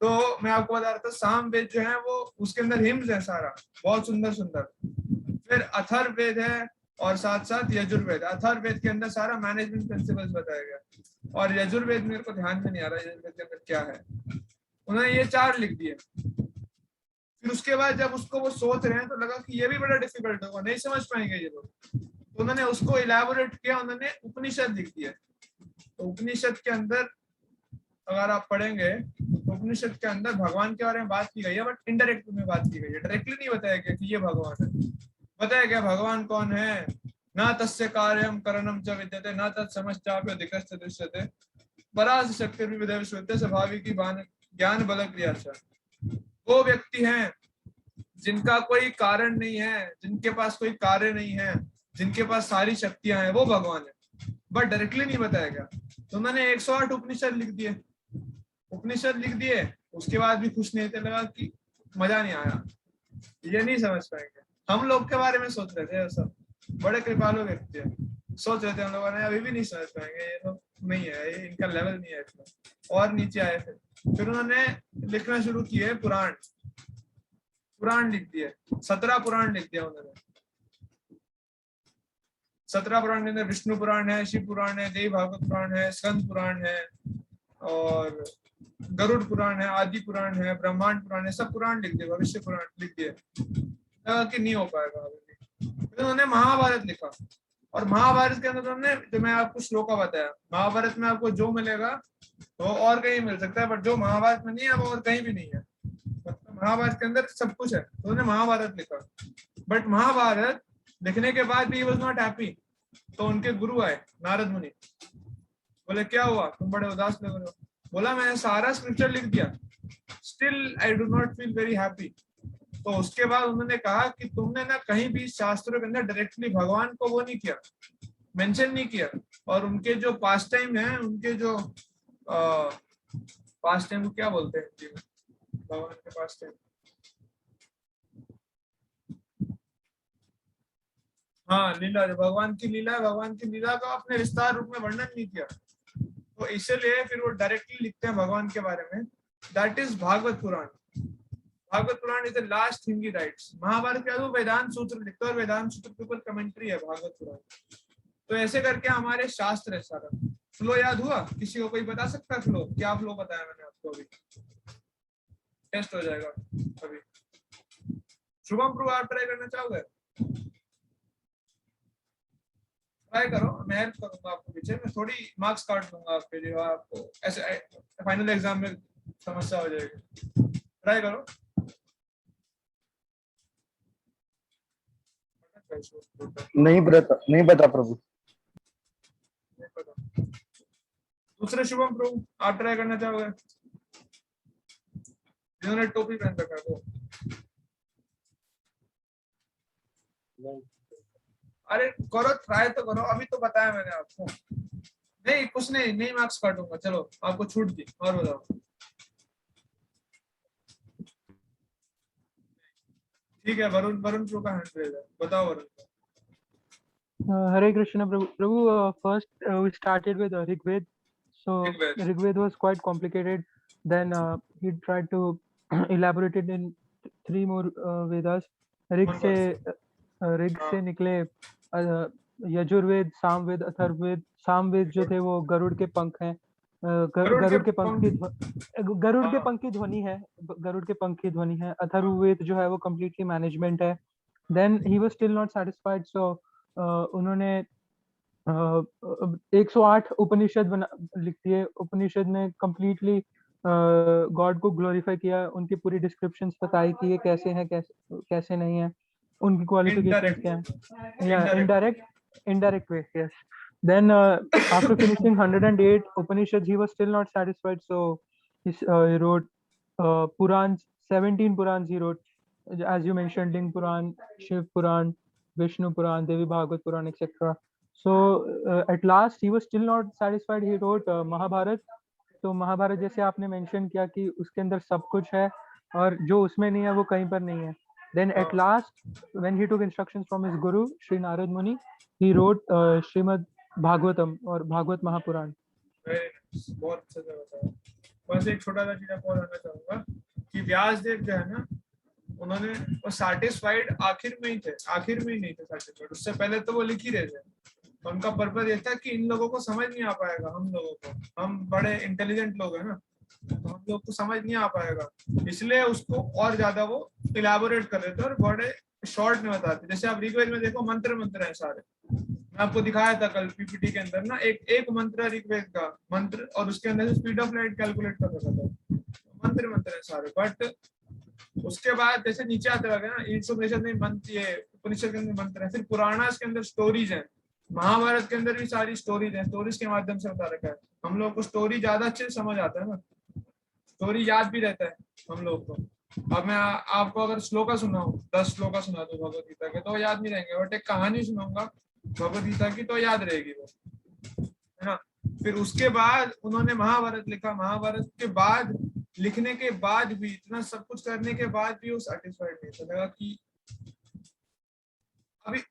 तो मैं आपको बता रहा था सामवेद जो है वो उसके अंदर हिम्स है सारा, बहुत सुंदर सुंदर। फिर अथर्ववेद है और साथ साथ यजुर्वेद। अथर्ववेद के अंदर सारा मैनेजमेंट प्रिंसिपल्स बताया गया, और यजुर्वेद मेरे को ध्यान में नहीं आ रहा यजुर्वेद के अंदर क्या है। उन्होंने ये 4 लिख दिए। फिर उसके बाद जब उसको वो सोच रहे हैं तो लगा कि ये भी बड़ा डिफिकल्ट होगा, नहीं समझ पाएंगे ये लोग। तो उन्होंने उसको इलैबोरेट किया, उन्होंने उपनिषद लिख दिया। तो उपनिषद के अंदर अगर आप पढ़ेंगे तो उपनिषद के अंदर भगवान के बारे में बात की गई है, बट इनडायरेक्ट में बात की गई है, डायरेक्टली नहीं बताया गया कि ये भगवान है। बताया गया भगवान कौन है, ना तस्य कार्यम करणम च विद्यते, ना तत्समश्चाप्य अधिकश्च दृश्यते, परास शक्ति विदेव श्रुत्य स्वाभाविक की ज्ञान बल क्रिया। वो व्यक्ति हैं जिनका कोई कारण नहीं है, जिनके पास कोई कार्य नहीं है, जिनके पास सारी शक्तियां हैं, वो भगवान है, बट डायरेक्टली नहीं बताया गया। तो उन्होंने 108 उपनिषद लिख दिए। उपनिषद लिख दिए, उसके बाद भी खुश नहीं थे, लगा कि मजा नहीं आया, ये नहीं समझ पाएंगे। हम लोग के बारे में सोच रहे थे, सब बड़े कृपालु व्यक्ति है, सोच रहे थे हम लोगों ने अभी भी नहीं समझ पाएंगे, ये तो नहीं है, ये इनका लेवल नहीं है इतना। और नीचे आए फिर उन्होंने लिखना शुरू किए पुराण। पुराण लिख दिए, 17 पुराण लिख दिया उन्होंने। 17 पुराण के अंदर विष्णु पुराण है, शिव पुराण है, देवी भागवत पुराण है, स्कंद पुराण है, और गरुड़ पुराण है, आदि पुराण है, ब्रह्मांड पुराण है, सब पुराण लिख दिए, भविष्य पुराण लिख दिए। कि नहीं हो पाएगा अभी। फिर उन्होंने महाभारत लिखा, और महाभारत के अंदर उन्होंने, जो मैं आपको श्लोका बताया, महाभारत में आपको जो मिलेगा वो और कहीं मिल सकता है, बट जो महाभारत में नहीं है वो और कहीं भी नहीं है। मतलब महाभारत के अंदर सब कुछ है, तो उन्होंने महाभारत लिखा। बट महाभारत लिखने के बाद भी वॉज नॉट हैप्पी। तो उनके गुरु आए नारद मुनि, बोले क्या हुआ, तुम बड़े उदास लग रहे हो। बोला मैंने सारा स्क्रिप्चर लिख दिया, still I do not feel very happy. तो उसके बाद उन्होंने कहा कि तुमने ना कहीं भी शास्त्रों के अंदर डायरेक्टली भगवान को वो नहीं किया, मेंशन नहीं किया। और उनके जो पास्ट टाइम है, उनके जो पास्ट टाइम को क्या बोलते हैं हिंदी में, भगवान के पास्ट टाइम, हाँ लीला, जो भगवान की लीला है, भगवान की लीला का अपने विस्तार रूप में वर्णन नहीं किया। तो इसलिए फिर वो डायरेक्टली लिखते हैं भगवान के बारे में, that is Bhagavata Purana. Bhagavata Purana is the last thing he writes. Mahabharata के बाद वो वेदांत सूत्र लिखते हैं, और वेदांत सूत्र के ऊपर कमेंट्री है भागवत पुराण। तो ऐसे करके हमारे शास्त्र है सारा। फ्लो याद हुआ? किसी को कोई बता सकता है फ्लो? क्या फ्लो बताया मैंने आपको? अभी टेस्ट हो जाएगा अभी। शुभम प्रू आप ट्राई करना चाहोगे? ट्राई करो, मैं हेल्प करूंगा आपको पीछे, मैं थोड़ी मार्क्स काट दूंगा आपके लिए, आपको ऐसे फाइनल एग्जाम में समस्या हो जाएगी। ट्राई करो। नहीं बता प्रभु। दूसरे शुभम प्रभु आप ट्राई करना चाहोगे? जिन्होंने टोपी पहन रखा है वो। अरे करो, ट्राई तो करो, अभी तो बताया मैंने आपको। नहीं कुछ नहीं, नहीं मार्क्स काटूंगा, चलो आपको छूट दी। और बताओ। ठीक है, वरुण, वरुण प्रो का हैंड रेज है, बताओ Varun. Hare Krishna, Prabhu. Prabhu, first we started with Rigved. So Rigveda. Rigved was quite complicated. Then he tried to elaborate it in three more Vedas. Rig कौन से कौन सा? ऋग हाँ, से निकले यजुर्वेद, सामवेद, अथर्ववेद। सामवेद जो थे वो गरुड़ के पंख हैं। गरुड़ के पंख की गरुड़ के हाँ, पंख की ध्वनि है। गरुड़ के पंख की ध्वनि है। अथर्ववेद जो है वो completely मैनेजमेंट है। Then he was still not satisfied, so उन्होंने 108 उपनिषद लिख दिए। उपनिषद में कंप्लीटली गॉड को ग्लोरीफाई किया, उनकी पूरी डिस्क्रिप्शंस बताई कि ये कैसे हैं, कैसे नहीं है, उनकी क्वालिफिकेशंस इनडायरेक्ट क्या वे, हैं, या indirect. indirect way, yes. Then after finishing 108 Upanishads, he was still not satisfied, so he wrote Purans, 17 Purans he wrote, as you mentioned, Ling Puran, Shiv Puran, Vishnu Puran, Devi Bhagavad Puran, etc. So at last he was still not satisfied, he wrote Mahabharat. तो महाभारत जैसे आपने मेंशन किया कि उसके अंदर सब कुछ है और जो उसमें नहीं है वो कहीं पर नहीं है। Then at last when he took instructions from his guru Sri Narad Muni, he wrote Srimad Bhagavatam और भागवत महापुराण। बहुत अच्छे से बताया। बस एक छोटा सा चीज आपको बताना चाहूंगा कि व्यास देव जो है ना, उन्होंने वो सेटिस्फाइड आखिर में ही थे, आखिर में ही नहीं थे सेटिस्फाइड, उससे पहले तो वो लिख ही रहे थे। तो उनका पर्पज ये था कि इन लोगों को समझ नहीं आ पाएगा, हम लोगों को, हम बड़े इंटेलिजेंट लोग हैं ना, तो हम लोग को समझ नहीं आ पाएगा, इसलिए उसको और ज्यादा वो इलेबोरेट कर रहे थे और बड़े शॉर्ट में बताते। जैसे आप ऋग्वेद में देखो, मंत्र मंत्र है सारे, मैं आपको दिखाया था कल पीपीटी के अंदर ना, एक एक मंत्र ऋग्वेद का मंत्र, और उसके अंदर से स्पीड ऑफ लाइट कैलकुलेट कर रखा था। मंत्र मंत्र है सारे। बट उसके बाद जैसे नीचे आते लगे ना, ईश उपनिषद में मंत्र, ये उपनिषद के अंदर मंत्र है, फिर पुराणास के अंदर स्टोरीज है, महाभारत के अंदर भी सारी स्टोरीज है, स्टोरीज के माध्यम से बता रखा है। हम लोग को स्टोरी ज्यादा अच्छे से समझ आता है ना, स्टोरी याद भी रहता है हम लोग को। अब मैं आपको अगर श्लोका सुनाऊं, 10 श्लोका सुना दूं भगवत गीता के, तो याद नहीं रहेंगे, बट एक कहानी सुनाऊंगा भगवत गीता की तो याद रहेगी वो, है ना। फिर उसके बाद उन्होंने महाभारत लिखा। महाभारत के बाद, लिखने के बाद भी, इतना सब कुछ करने के बाद भी वो सेटिस्फाइड नहीं था, लगा कि अभी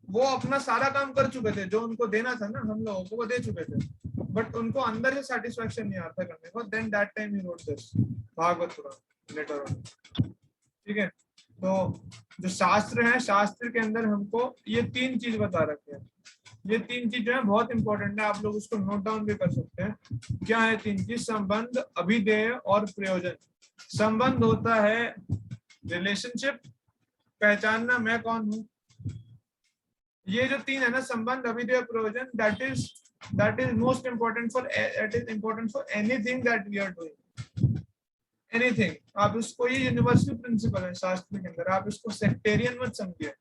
वो अपना सारा काम कर चुके थे, जो उनको देना था ना हम लोगों को वो दे चुके थे, बट उनको अंदर से सेटिस्फैक्शन नहीं आता करने को। Then that time he wrote this Bhagavata Purana later on. ठीक है, तो जो शास्त्र है, शास्त्र के अंदर हमको ये 3 चीज बता रखे हैं। ये 3 चीज जो है बहुत इंपॉर्टेंट है, आप लोग उसको नोट डाउन भी कर सकते हैं। क्या है 3 चीज? संबंध, अभिधेय और प्रयोजन। संबंध होता है रिलेशनशिप, पहचानना मैं कौन हूँ। ये जो 3 है ना, संबंध, अभिधेय, प्रयोजन, that is most important for, it is important for anything that we are doing, anything। आप इसको, ये यूनिवर्सल प्रिंसिपल है शास्त्र के अंदर, आप इसको सेक्टेरियन मत समझिए,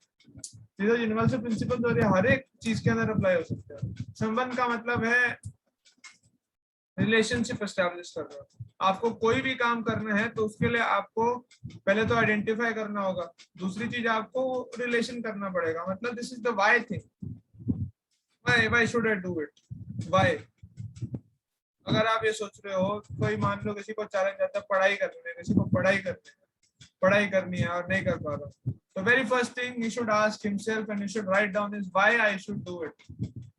ये तो यूनिवर्सल प्रिंसिपल तो हर एक चीज के अंदर अप्लाई हो सकता है। संबंध का मतलब है रिलेशनशिप एस्टैब्लिश करना। आपको कोई भी काम करना है तो उसके लिए आपको पहले तो आइडेंटिफाई करना होगा, दूसरी चीज आपको रिलेशन करना पड़ेगा। मतलब this is the why thing, why should I do it, why. अगर आप ये सोच रहे हो, कोई मान लो किसी को चैलेंज आता है पढ़ाई करने, किसी को पढ़ाई करनी है और नहीं कर पा रहा, तो very first thing he should ask himself and he should write down is why I should do it.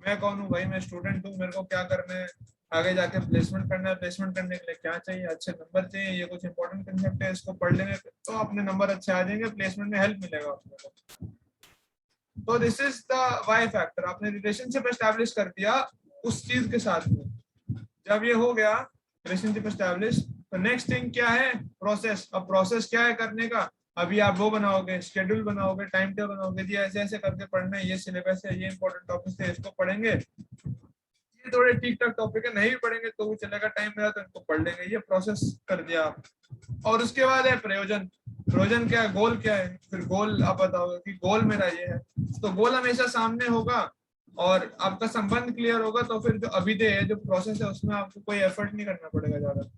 मैं कौन हूँ भाई, मैं स्टूडेंट हूँ, मेरे को क्या करना है, आगे जाके प्लेसमेंट करना है, प्लेसमेंट करने के लिए क्या चाहिए, अच्छे नंबर चाहिए, ये कुछ इंपॉर्टेंट कंसेप्ट है, इसको पढ़ लेने तो अपने नंबर अच्छे आ जाएंगे, प्लेसमेंट में हेल्प मिलेगा आपको। तो this is the why factor. आपने रिलेशनशिप एस्टैब्लिश कर दिया उस चीज के साथ में। जब ये हो गया रिलेशनशिप एस्टैब्लिश, तो नेक्स्ट थिंग क्या है? प्रोसेस। अब प्रोसेस क्या है करने का? अभी आप वो बनाओगे, शेड्यूल बनाओगे, टाइम टेबल बनाओगे, जी ऐसे ऐसे करके पढ़ना है, ये सिलेबस है, ये इंपॉर्टेंट टॉपिक है, इसको पढ़ेंगे, ये थोड़े ठीक ठाक टॉपिक है, नहीं भी पढ़ेंगे तो भी चलेगा, टाइम मिला तो इनको पढ़ लेंगे, ये प्रोसेस कर दिया आप। और उसके बाद है प्रयोजन। प्रयोजन क्या है? गोल क्या है? फिर गोल आप बताओगे कि गोल मेरा ये है, तो गोल हमेशा सामने होगा और आपका संबंध क्लियर होगा, तो फिर जो अभिधेय है, जो प्रोसेस है, उसमें आपको कोई एफर्ट नहीं करना पड़ेगा ज्यादा।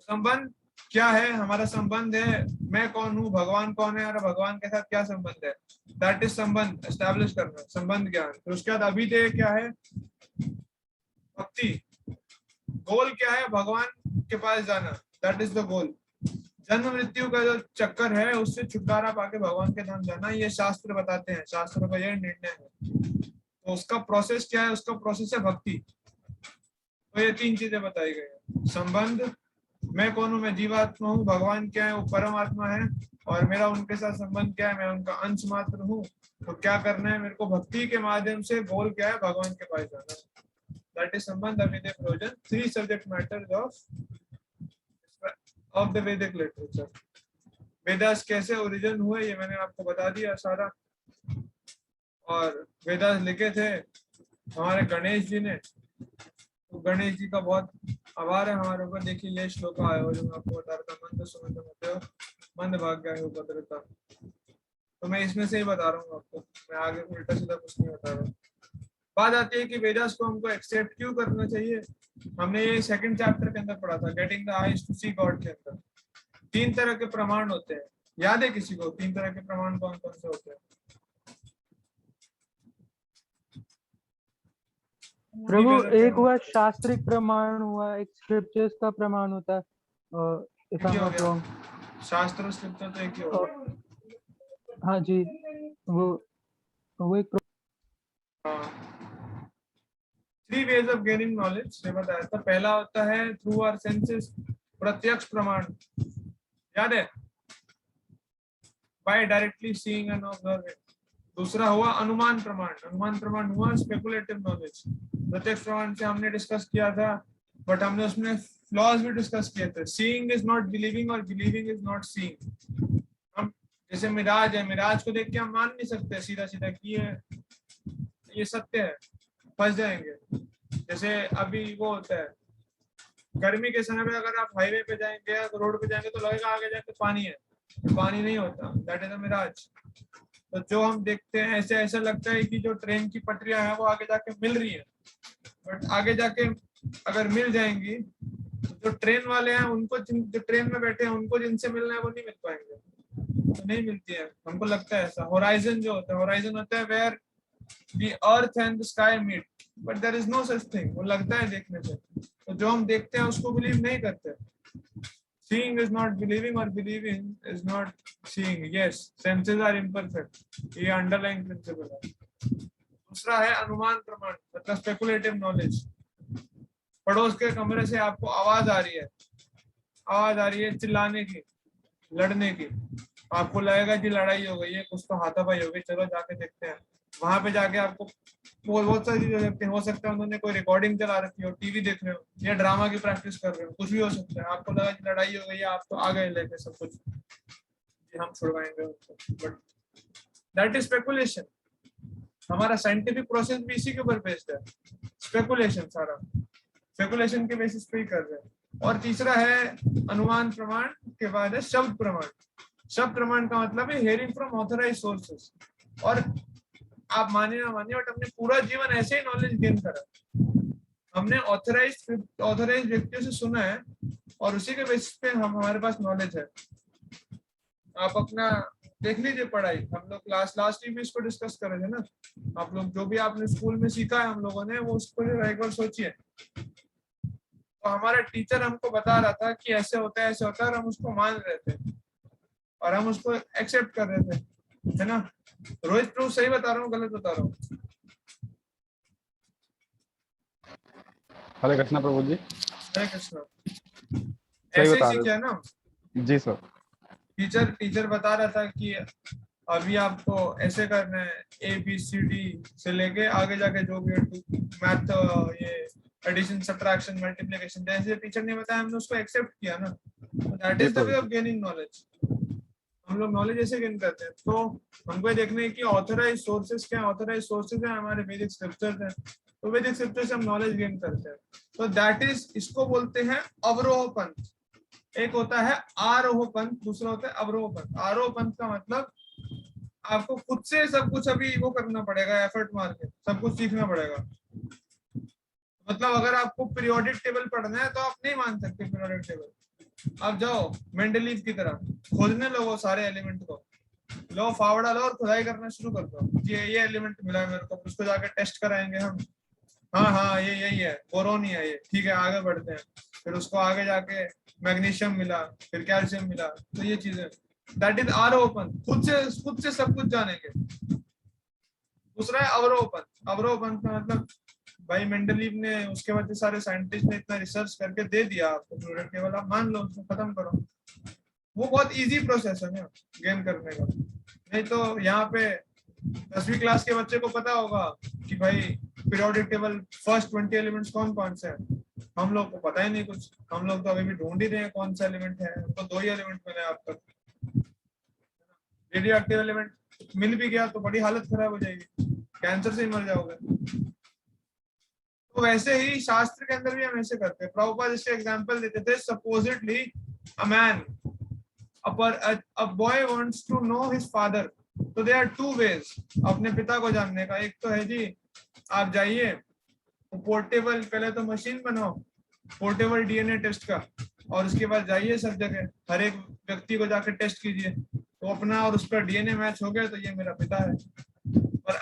संबंध क्या है हमारा संबंध है, मैं कौन हूँ, भगवान कौन है और भगवान के साथ क्या संबंध है, दैट इज संबंध एस्टैब्लिश करना, संबंध ज्ञान। फिर उसके बाद अभिधेय क्या है, भक्ति। गोल क्या है, भगवान के पास जाना, दैट इज द गोल। जन्म मृत्यु का जो चक्कर है उससे छुटकारा पाके भगवान के धाम जाना, ये शास्त्र बताते हैं, शास्त्रों का यह निर्णय है। तो उसका प्रोसेस क्या है, उसका प्रोसेस है भक्ति। तो ये 3 चीजें बताई गई है, संबंध, मैं कौन हूँ, मैं जीवात्मा हूँ, भगवान क्या है, वो परमात्मा है, और मेरा उनके साथ संबंध क्या है, मैं उनका अंश मात्र हूँ। तो क्या करना है मेरे को, भक्ति के माध्यम से गोल क्या है, भगवान के पास जाना। दैट इज संबंध, अभिधेय, प्रयोजन, 3 सब्जेक्ट मैटर्स ऑफ द वैदिक लिटरेचर। वेदास कैसे ओरिजिन हुए ये मैंने आपको बता दिया सारा। और वेदास लिखे थे हमारे गणेश जी ने, तो गणेश जी का बहुत आभार है हमारे ऊपर। देखिए ये श्लोक आया हो जो मैं आपको बता रहा था, मंद सुमंद मध्य मंद भाग्य है उपद्रता। तो मैं इसमें से ही बता रहा हूँ आपको, मैं आगे उल्टा सीधा कुछ नहीं बता रहा हूँ। बात आती है कि वेदास को हमको एक्सेप्ट क्यों करना चाहिए। हमने ये 2nd चैप्टर के अंदर पढ़ा था, getting the eyes to see God के अंदर 3 तरह के प्रमाण होते हैं। याद है किसी को 3 तरह के प्रमाण कौन कौन से होते हैं? प्रभु एक हुआ शास्त्रिक प्रमाण हुआ, एक स्क्रिप्चर्स का प्रमाण होता है, if I'm not wrong। शास्त्र स्क्रिप्चर तो एक ही होगा। हाँ जी, वो एक हाँ, 3 ways of gaining knowledge ये बताया था। पहला होता है थ्रू आवर सेंसेस, प्रत्यक्ष प्रमाण, याद है, by directly seeing and observing. दूसरा हुआ अनुमान प्रमाण, अनुमान प्रमाण हुआ स्पेकुलेटिव नॉलेज। प्रत्यक्ष प्रमाण से हमने डिस्कस किया था, बट हमने उसमें फ्लॉज भी डिस्कस किए थे। सीइंग इज नॉट बिलीविंग और बिलीविंग इज नॉट सीइंग। हम जैसे मिराज है, मिराज को देख के हम मान नहीं सकते सीधा सीधा कि ये सत्य है, फंस जाएंगे। जैसे अभी वो होता है गर्मी के समय पे, अगर आप हाईवे पे जाएंगे, रोड पे जाएंगे तो लगेगा आगे जाके पानी है, पानी नहीं होता, दैट इज अ मिराज। तो जो हम देखते हैं ऐसे ऐसा लगता है कि जो ट्रेन की पटरियां हैं वो आगे जाके मिल रही है, बट आगे जाके अगर मिल जाएंगी तो जो ट्रेन वाले हैं उनको, जो ट्रेन में बैठे हैं उनको जिनसे मिलना है वो नहीं मिल पाएंगे, तो नहीं मिलती है। हमको लगता है ऐसा। होराइजन जो होता है, होराइजन होता है where the earth and the sky meet, but there is no such thing. वो लगता है देखने से, तो जो हम देखते हैं उसको बिलीव नहीं करते। Seeing is not believing or believing is not seeing. Yes, senses are imperfect. ये underlying principle है। दूसरा है अनुमान प्रमाण, मतलब स्पेकुलेटिव नॉलेज। पड़ोस के कमरे से आपको आवाज आ रही है चिल्लाने की, लड़ने की, आपको लगेगा कि लड़ाई हो गई है, कुछ तो हाथापाई हो गई, चलो जाके देखते हैं। वहां पे जाके आपको बहुत सारी चीजें देखते हैं। हो सकता है उन्होंने कोई रिकॉर्डिंग चला रखी हो, टीवी देख रहे हो, या ड्रामा की प्रैक्टिस कर रहे हो, कुछ भी हो सकता है। आपको लगा कि लड़ाई हो गई है, आप तो आ गए लेके सब कुछ, हम छुड़वाएंगे उनको, बट दैट इज स्पेकुलेशन। हमारा साइंटिफिक प्रोसेस भी इसी के ऊपर बेस्ड है, स्पेकुलेशन, सारा स्पेकुलेशन के बेसिस पे ही कर रहे हैं। और तीसरा है अनुमान प्रमाण के बाद है शब्द प्रमाण। शब्द प्रमाण का मतलब है हेयरिंग फ्रॉम ऑथराइज्ड सोर्सेस। और आप मानिए ना मानिए, बट हमने पूरा जीवन ऐसे ही नॉलेज गेन करा। हमने ऑथराइज्ड व्यक्तियों से सुना है और उसी के बेसिस पे हमारे पास नॉलेज है। आप अपना देख लीजिए पढ़ाई, हम लोग लास्ट वीक भी इसको डिस्कस कर रहे थे ना। आप लोग जो भी आपने स्कूल में सीखा है हम लोगों ने, वो उसको एक बार सोचिए। तो हमारा टीचर हमको बता रहा था कि ऐसे होता है, ऐसे होता है, और हम उसको मान रहे थे और हम उसको एक्सेप्ट कर रहे थे, है ना। रोहित प्रभु सही बता रहा हूँ गलत बता रहा हूँ? हरे कृष्णा प्रभु जी। हरे कृष्णा। सही ऐसे बता ही सीखे रहे है ना जी सर। टीचर बता रहा था कि अभी आपको ऐसे करना है, ABCD से लेके आगे जाके जो भी मैथ, ये एडिशन, सब्ट्रैक्शन, मल्टीप्लिकेशन, जैसे टीचर ने बताया हमने उसको एक्सेप्ट किया ना। That is the way of gaining knowledge. हम लोग नॉलेज ऐसे गेन करते हैं। तो हमको देखना है कि ऑथराइज्ड सोर्सेज क्या है। ऑथराइज्ड सोर्सेज है हमारे वैदिक स्क्रिप्चर्स हैं, तो वैदिक स्क्रिप्चर से हम नॉलेज गेन करते हैं। तो दैट इज, इसको बोलते हैं अवरोह पंथ। एक होता है आरोह पंथ, दूसरा होता है अवरोह पंथ। आरोह पंथ का मतलब आपको खुद से सब कुछ अभी वो करना पड़ेगा, एफर्ट मार के सब कुछ सीखना पड़ेगा। मतलब अगर आपको पीरियोडिक टेबल पढ़ना है तो आप नहीं मान सकते पीरियोडिक टेबल, अब जाओ मेंडलीव की तरह खोजने लो वो सारे एलिमेंट को, लो फावड़ा लो और खुदाई करना शुरू कर दो कि ये एलिमेंट मिला है मेरे को, उसको जाके टेस्ट कराएंगे हम। हाँ हाँ ये यही है, बोरोन ही है ये, ठीक है आगे बढ़ते हैं। फिर उसको आगे जाके मैग्नीशियम मिला, फिर कैल्शियम मिला, तो ये चीजें दैट इज आरोपन, खुद से सब कुछ जानेंगे। दूसरा है अवरोपन। अवरोपन का मतलब भाई मेंडलीव ने उसके बाद सारे साइंटिस्ट ने इतना रिसर्च करके दे दिया आपको फ्लोराइड केवल, आप मान लो उसको खत्म करो। वो बहुत इजी प्रोसेस है ना गेन करने का। नहीं तो यहाँ पे 10वीं क्लास के बच्चे को पता होगा कि भाई पीरियोडिक टेबल फर्स्ट 20 एलिमेंट्स कौन कौन से हैं। हम लोग को पता ही नहीं कुछ, हम लोग तो अभी भी ढूंढ ही रहे हैं कौन सा एलिमेंट है। हमको 2 ही एलिमेंट मिले अब तक। रेडियो एक्टिव एलिमेंट मिल भी गया तो बड़ी हालत खराब हो जाएगी, कैंसर से ही मर जाओगे। तो वैसे ही शास्त्र के अंदर भी हम ऐसे करते हैं। प्रभुपाद इसके एग्जांपल देते थे, supposedly a man, a boy wants to know his father, तो there are 2 ways अपने पिता को जानने का। एक तो है जी आप जाइए पोर्टेबल, पहले तो मशीन बनाओ पोर्टेबल डीएनए टेस्ट का, और उसके बाद जाइए सब जगह हर एक व्यक्ति को जाकर टेस्ट कीजिए, तो अपना और उसका डीएनए मैच हो गया तो ये मेरा पिता है। और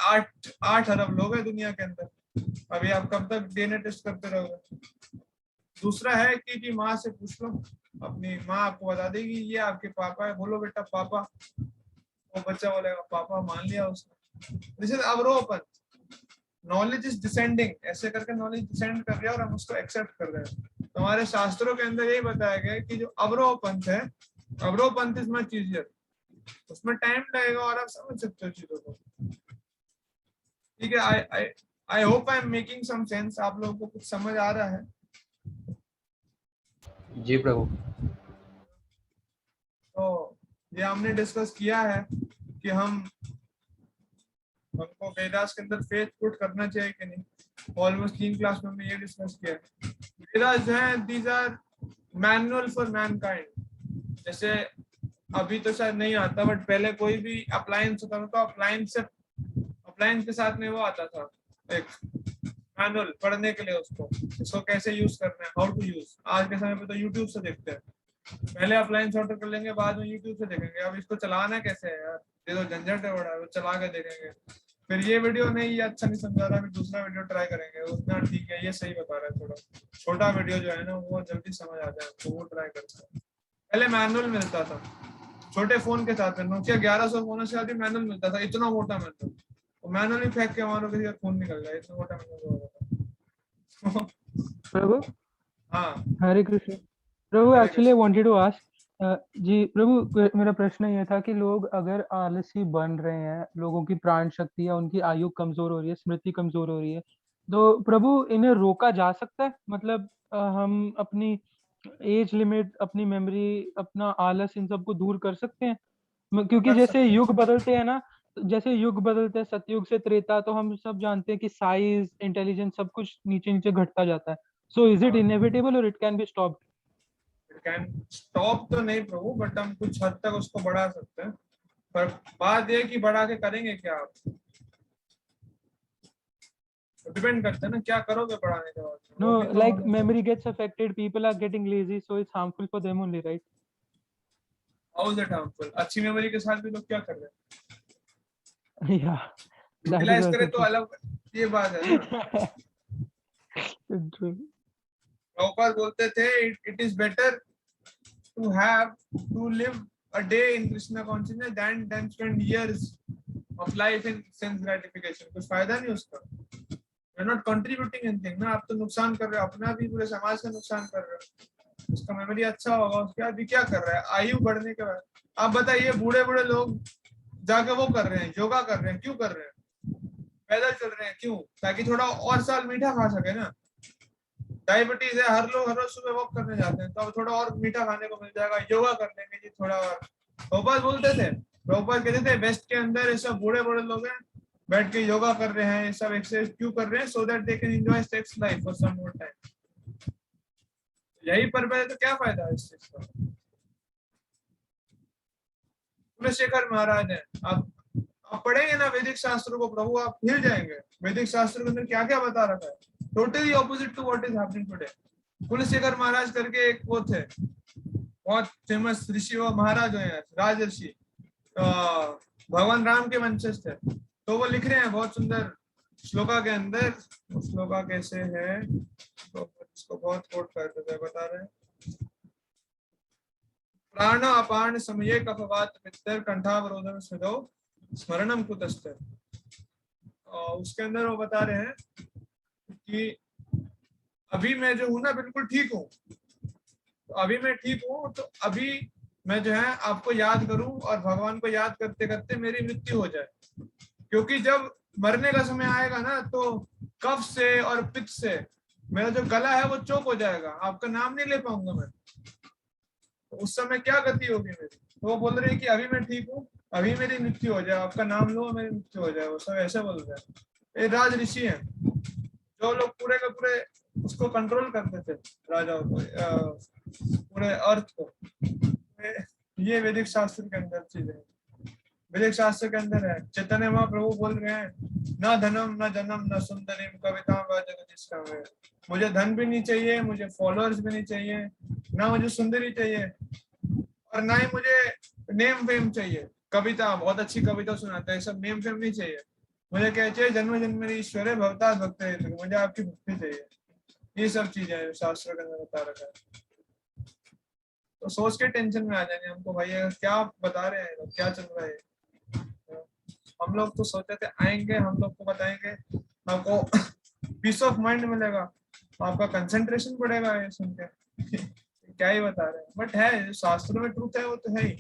8 अरब लोग हैं दुनिया के अंदर, अभी आप कब तक डीएनए टेस्ट करते रहोगे। दूसरा है कि जी माँ से पूछ लो, अपनी माँ आपको बता देगी ये आपके पापा है, बोलो बेटा पापा, वो बच्चा बोलेगा पापा, मान लिया उसने। दिस इज अवरोपन, नॉलेज इज डिसेंडिंग, ऐसे करके नॉलेज डिसेंड कर रहा है और हम उसको एक्सेप्ट कर रहे हैं। तो हमारे शास्त्रों के अंदर यही बताया गया है कि जो अवरोपंथ है, अवरोपंथ इज मच इजियर, उसमें टाइम लगेगा और आप समझ सकते हो चीजों को। ठीक है, I hope I am making some sense. आप लोगों को कुछ समझ आ रहा है? जी प्रभु। तो ये हमने डिस्कस किया है कि हमको वेदास के अंदर फेथ पुट करना चाहिए कि नहीं। ऑलमोस्ट 3 क्लास में हमने ये डिस्कस किया है। वेदास जो है these are manual for mankind. जैसे अभी तो शायद नहीं आता, बट पहले कोई भी अप्लायंस होता था तो अप्लायंस के साथ में वो आता था एक मैनुअल पढ़ने के लिए, उसको कैसे यूज करना है, हाउ टू यूज। आज के समय पे तो यूट्यूब से देखते हैं, पहले अप्लायंस ऑर्डर कर लेंगे बाद में यूट्यूब से देखेंगे। अब इसको चलाना कैसे है यार, ये तो झंझट है बड़ा, वो चला के देखेंगे। फिर ये वीडियो नहीं, ये अच्छा नहीं समझा रहा, फिर दूसरा वीडियो ट्राई करेंगे, उतना ठीक है ये सही बता रहा है, थोड़ा छोटा वीडियो जो है ना वो जल्दी समझ आ जाए तो वो ट्राई करते हैं। पहले मैनुअल मिलता था छोटे फोन के साथ में, नोकिया 1100 फोन से आगे मैनुअल मिलता था, इतना मोटा मैनुअल, तो मैनुअल ही फेंक के मारो किसी का खून निकल जाए, इतना मोटा मैनुअल होता था। प्रभु हाँ हरे कृष्ण। प्रभु हरे actually I wanted to ask जी प्रभु, मेरा प्रश्न ये था कि लोग अगर आलसी बन रहे हैं, लोगों की प्राण शक्ति या उनकी आयु कमजोर हो रही है, स्मृति कमजोर हो रही है, तो प्रभु इन्हें रोका जा सकता है? मतलब हम अपनी एज लिमिट, अपनी मेमोरी, अपना आलस, इन सबको दूर कर सकते हैं? क्योंकि कर जैसे सकते युग बदलते हैं ना, जैसे युग बदलते हैं सतयुग से त्रेता, तो हम सब जानते हैं कि साइज, इंटेलिजेंस, सब कुछ नीचे नीचे घटता जाता है। सो इज इट हाँ, इनएविटेबल और it can be stopped? Can stop तो नहीं प्रभु, बट हम कुछ हद तक उसको बढ़ा सकते हैं। पर बात ये कि बढ़ा के करेंगे क्या आप, डिपेंड करता है ना क्या करोगे बढ़ाने के बाद। No, वो भी तो like memory gets affected, people are getting lazy, so it's harmful for them only, right? How is it harmful? अच्छी मेमोरी के साथ भी लोग क्या कर रहे हैं, Yeah, that is utilise also करें तो true. अलग, ये बात है ना। True. प्रभुपाद बोलते थे it is better to live a day in Krishna consciousness than spend years of life in sense gratification। कुछ फायदा नहीं उसका, you're not contributing anything ना, आप तो नुकसान कर रहे हो अपना भी, पूरे समाज का नुकसान कर रहे हो। उसका मेमोरी अच्छा होगा, उसके बाद भी क्या कर रहा है आयु बढ़ने के बाद। आप बताइए बूढ़े लोग जाके वो कर रहे हैं, योगा कर रहे हैं, क्यों कर रहे हैं? पैदल चल रहे हैं, क्यों? ताकि थोड़ा और साल मीठा खा सके ना। डायबिटीज है, हर लोग हर रोज सुबह वॉक करने जाते हैं, तो अब थोड़ा और मीठा खाने को मिल जाएगा, योगा कर लेंगे जी थोड़ा और। प्रभुपाद बोलते थे, प्रभुपाद कहते थे वेस्ट के अंदर ये सब बूढ़े लोग हैं बैठ के योगा कर रहे हैं, ये सब एक्सरसाइज क्यों कर रहे हैं? So that they can enjoy sex life for some more time. यही पर्पस है, तो क्या फायदा है इस चीज का? कुलशेखर महाराज है, आप पढ़ेंगे ना वैदिक शास्त्रों को प्रभु, आप हिल जाएंगे। वैदिक शास्त्र के अंदर क्या क्या बता रखा है, totally opposite to what is happening today. Kulashekhara Maharaj करके एक वो थे, बहुत फेमस ऋषि व महाराज हैं, राजर्षि, भगवान राम के वंशज थे। तो वो लिख रहे हैं बहुत सुंदर श्लोका के अंदर। श्लोका कैसे है तो इसको बहुत कोट करते थे, बता रहे हैं। प्राण अपान समये कफवात पितर कंठावरोधन स्मृतो स्मरणम कुतस्ते। उसके अंदर वो बता रहे हैं कि अभी मैं जो हूं ना बिल्कुल ठीक हूँ, तो अभी मैं ठीक हूँ, तो अभी मैं जो है आपको याद करूं और भगवान को याद करते करते मेरी मृत्यु हो जाए, क्योंकि जब मरने का समय आएगा ना तो कफ से और पित्त से मेरा जो गला है वो चोक हो जाएगा, आपका नाम नहीं ले पाऊंगा मैं, तो उस समय क्या गति होगी मेरी। तो वो बोल रहे हैं कि अभी मैं ठीक हूँ, अभी मेरी मृत्यु हो जाए, आपका नाम लो मेरी मृत्यु हो जाए। वो सब ऐसे बोल रहे हैं। ये राज ऋषि हैं जो लोग पूरे के पूरे उसको कंट्रोल करते थे, राजाओं को, पूरे अर्थ को। ये वैदिक शास्त्र के अंदर चीज है, वैदिक शास्त्र के अंदर है। चैतन्य महाप्रभु बोल रहे हैं, न धनम न जनम न सुंदरी कविता व जगदीश में। मुझे धन भी नहीं चाहिए, मुझे फॉलोअर्स भी नहीं चाहिए, ना मुझे सुंदरी चाहिए, और ना ही मुझे नेम फेम चाहिए। कविता बहुत अच्छी कविता सुनाता है, सब नेम फेम नहीं चाहिए। मुझे क्या चाहिए, जन्म जन्म मेरी ईश्वर है भवता भक्त है, तो मुझे आपकी भक्ति चाहिए। ये सब चीजें शास्त्र के अंदर बता रखा है। तो सोच के टेंशन में आ जाएंगे हमको, भाई क्या बता रहे हैं, क्या चल रहा है। हम लोग तो सोचे थे आएंगे, हम लोग को बताएंगे, आपको पीस ऑफ माइंड मिलेगा, आपका कंसंट्रेशन बढ़ेगा ये सुन के। क्या ही बता रहे हैं, बट है शास्त्रों में ट्रूथ है, वो तो है ही।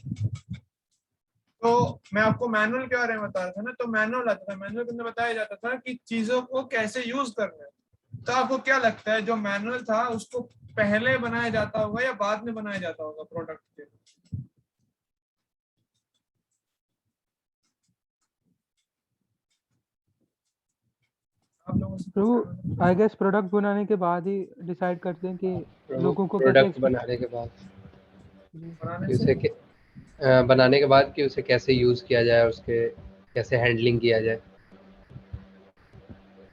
तो मैं आपको मैनुअल के बारे में बता रहा था ना, तो मैनुअल आता था, मैनुअल के अंदर बताया जाता था कि चीजों को कैसे यूज करना है। तो आपको क्या लगता है जो मैनुअल था उसको पहले बनाया जाता होगा या बाद में बनाया जाता होगा प्रोडक्ट के? आप लोगों से प्रभु आई गेस प्रोडक्ट बनाने के बाद ही डिसाइड करते हैं कि लोगों को प्रोडक्ट बनाने के बाद बनाने कि से उसे बनाने के बाद कि उसे कैसे यूज किया जाए, उसके कैसे हैंडलिंग किया जाए।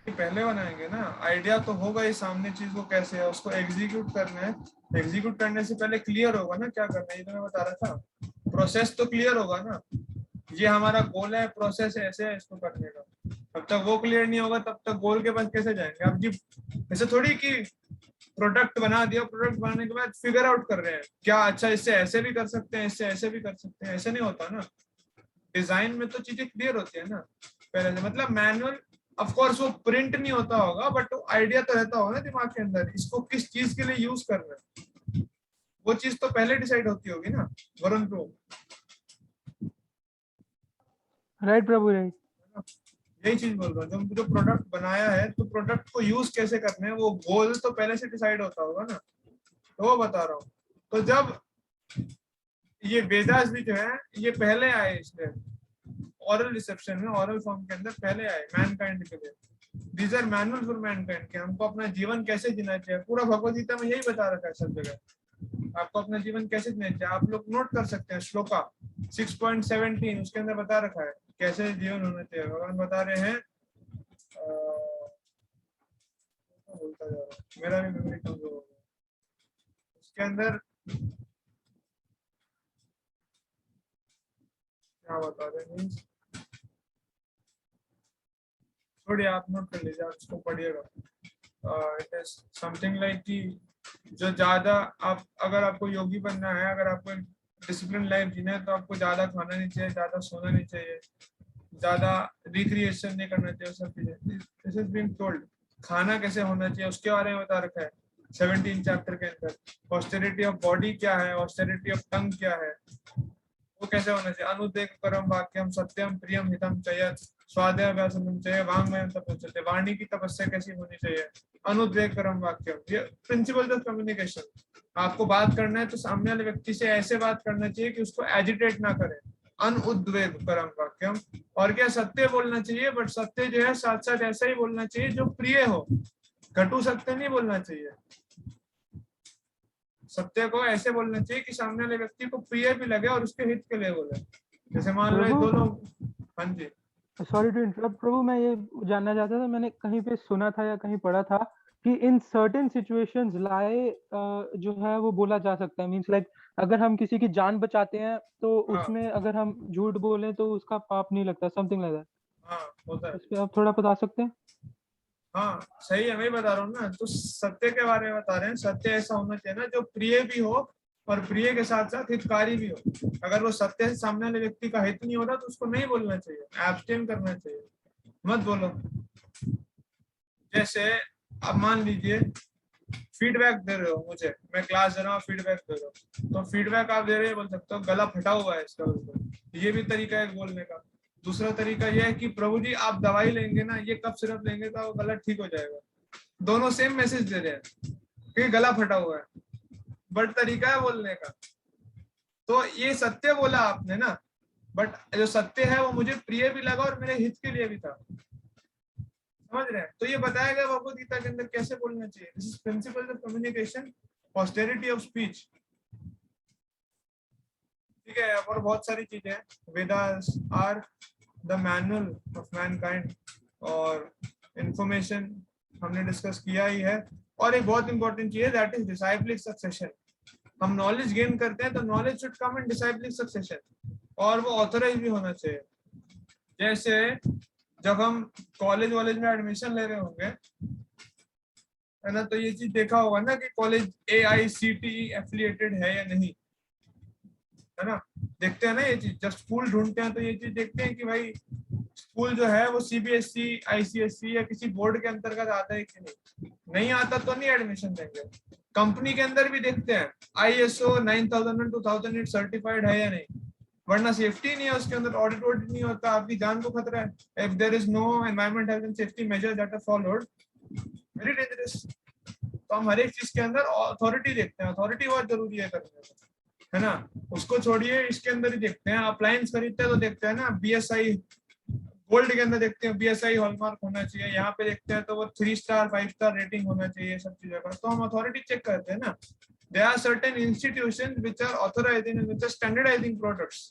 पहले बनाएंगे ना, आइडिया तो होगा ही सामने, चीज को कैसे है उसको एग्जीक्यूट करना है। एग्जीक्यूट करने से पहले क्लियर होगा ना क्या करना है, ये तो मैं बता रहा था। प्रोसेस तो क्लियर होगा ना, ये हमारा गोल है, प्रोसेस ऐसे है इसको करने का। तब तक वो क्लियर नहीं होगा तब तक गोल के पास कैसे जाएंगे। अब जी ऐसे थोड़ी कि प्रोडक्ट बना दिया, प्रोडक्ट बनाने के बाद फिगर आउट कर रहे हैं क्या, अच्छा इससे ऐसे भी कर सकते हैं, इससे ऐसे भी कर सकते हैं, ऐसे नहीं होता ना। डिजाइन में तो चीजें क्लियर होती है ना पहले से। मतलब मैनुअल ऑफ कोर्स वो प्रिंट नहीं होता होगा, बट आइडिया तो रहता होगा ना दिमाग के अंदर, इसको किस चीज के लिए यूज करना है, वो चीज तो पहले डिसाइड होती होगी ना वरुण प्रभु। राइट प्रभु, राइट। यही चीज बोल रहा हूँ, जो प्रोडक्ट बनाया है तो प्रोडक्ट को यूज कैसे करना है वो गोल तो पहले से डिसाइड होता होगा ना, तो वो बता रहा हूँ। तो जब ये वेदास भी जो है ये पहले आए, इसलिए ओरल रिसेप्शन में, ओरल फॉर्म के अंदर पहले आए मैनकाइंड के लिए। These are manual for mankind कि हमको अपना जीवन कैसे जीना चाहिए। पूरा भगवद गीता में यही बता रखा है सब जगह, आपको अपना जीवन कैसे जीना चाहिए। आप लोग नोट कर सकते हैं श्लोका 6.17, उसके अंदर बता रखा है कैसे जीवन होना चाहिए। भगवान बता रहे हैं, बोलता जा रहा हूं, मेरा भी मेमोरी कमजोर हो गया। उसके अंदर क्या बता रहे हैं, थोड़ी आप नोट कर लीजिए, आप इसको पढ़िएगा। इट इज समथिंग लाइक कि जो ज्यादा आप, अगर आपको योगी बनना है, अगर आपको डिसिप्लिन लाइफ जीना है, तो आपको ज्यादा खाना नहीं चाहिए, ज्यादा सोना नहीं चाहिए, ज्यादा रिक्रिएशन नहीं करना चाहिए, सब चीजें दिस इज बीइंग टोल्ड। खाना कैसे होना चाहिए उसके बारे में बता रखा है 17 चैप्टर के अंदर। ऑस्टेरिटी ऑफ बॉडी क्या है, ऑस्टेरिटी ऑफ टंग क्या है, वो कैसे होना चाहिए। अनुदेकरम वाक्यम सत्यम प्रियम हितम चयत स्वाध्याय व्यासनम चाहिए वांग्मयम तपस्या, वाणी की तपस्या कैसी होनी चाहिए। अनुद्वेगकरम वाक्यम, ये प्रिंसिपल ऑफ कम्युनिकेशन। आपको बात करना है तो सामने वाले व्यक्ति से ऐसे बात करना चाहिए कि उसको एजिटेट ना करे। अनुद्वेगकरम वाक्यम, और क्या सत्य बोलना चाहिए, बट सत्य जो है साथ साथ ऐसा ही बोलना चाहिए जो प्रिय हो, घटू सत्य नहीं बोलना चाहिए। सत्य को ऐसे बोलना चाहिए कि सामने वाले व्यक्ति को प्रिय भी लगे और उसके हित के लिए बोले। जैसे मान लो दो लोग, हाँ जी सॉरी टू इंटरप्ट प्रभु, मैं ये जानना चाहता था, मैंने कहीं पे सुना था या कहीं पढ़ा था कि इन सर्टेन सिचुएशंस लाए जो है वो बोला जा सकता है, मींस लाइक अगर हम किसी की जान बचाते हैं तो हाँ उसमें अगर हम झूठ बोलें तो उसका पाप नहीं लगता, समथिंग लाइक दैट। हाँ होता है। इस पे आप थोड़ा बता सकते हैं? हाँ सही है, मैं बता रहा हूँ ना, तो सत्य के बारे में बता रहे हैं। सत्य ऐसा होना चाहिए ना जो प्रिय भी हो और प्रिय के साथ साथ हितकारी भी हो। अगर वो सत्य से सामने वाले व्यक्ति का हित नहीं हो रहा तो उसको नहीं बोलना चाहिए, एब्सटेन करना चाहिए, मत बोलो। जैसे अब मान लीजिए फीडबैक दे रहे हो मुझे, मैं क्लास दे रहा हूँ, फीडबैक दे रहा हूँ, तो फीडबैक आप दे रहे हैं, बोल सकते हो गला फटा हुआ है इसका बिल्कुल, ये भी तरीका है बोलने का। दूसरा तरीका यह है कि प्रभु जी आप दवाई लेंगे ना, ये कब सिरप लेंगे तो वो गला ठीक हो जाएगा। दोनों सेम मैसेज दे रहे हैं कि गला फटा हुआ है, बट तरीका है बोलने का। तो ये सत्य बोला आपने ना, बट जो सत्य है वो मुझे प्रिय भी लगा और मेरे हित के लिए भी था, समझ रहे हैं? तो ये बताया गया भगवद गीता के अंदर कैसे बोलना चाहिए। This is principle of communication, austerity of speech, ठीक है। और बहुत सारी चीजें हैं। Vedas are the manual of mankind, और इंफॉर्मेशन हमने डिस्कस किया ही है। और एक बहुत इंपॉर्टेंट चीज है, दैट इज डिसाइपलिक सक्सेशन। हम नॉलेज गेन करते हैं तो knowledge should come in disciplic succession, और वो ऑथराइज भी होना चाहिए। जैसे जब हम कॉलेज वॉलेज में एडमिशन ले रहे होंगे, है ना, तो ये चीज देखा होगा ना कि कॉलेज AICTE एफिलिएटेड है या नहीं, है ना, देखते हैं ना ये चीज। जब स्कूल ढूंढते हैं तो ये चीज देखते हैं कि भाई स्कूल जो है वो CBSE ICSE या किसी बोर्ड के अंतर्गत आता है कि नहीं। नहीं आता तो नहीं एडमिशन देंगे। कंपनी के अंदर भी देखते हैं ISO 9001 2008 सर्टिफाइड है या नहीं, वरना सेफ्टी नहीं है उसके अंदर, ऑडिट वॉडिट नहीं होता, आपकी जान को खतरा है। If there is no environment health and safety measures that are followed, very dangerous. तो हम हर एक चीज के अंदर अथॉरिटी देखते हैं, अथॉरिटी बहुत जरूरी है करने में, है ना। उसको छोड़िए, इसके अंदर ही देखते हैं। अप्लायंस खरीदते हैं तो देखते हैं ना, BSI गोल्ड के अंदर देखते हैं BSI हॉलमार्क होना चाहिए, यहाँ पे देखते हैं तो वो 3 स्टार 5 स्टार रेटिंग होना चाहिए, सब चीजों का। तो हम अथॉरिटी चेक करते हैं ना। There are certain institutions which are authorizing and which are standardizing products,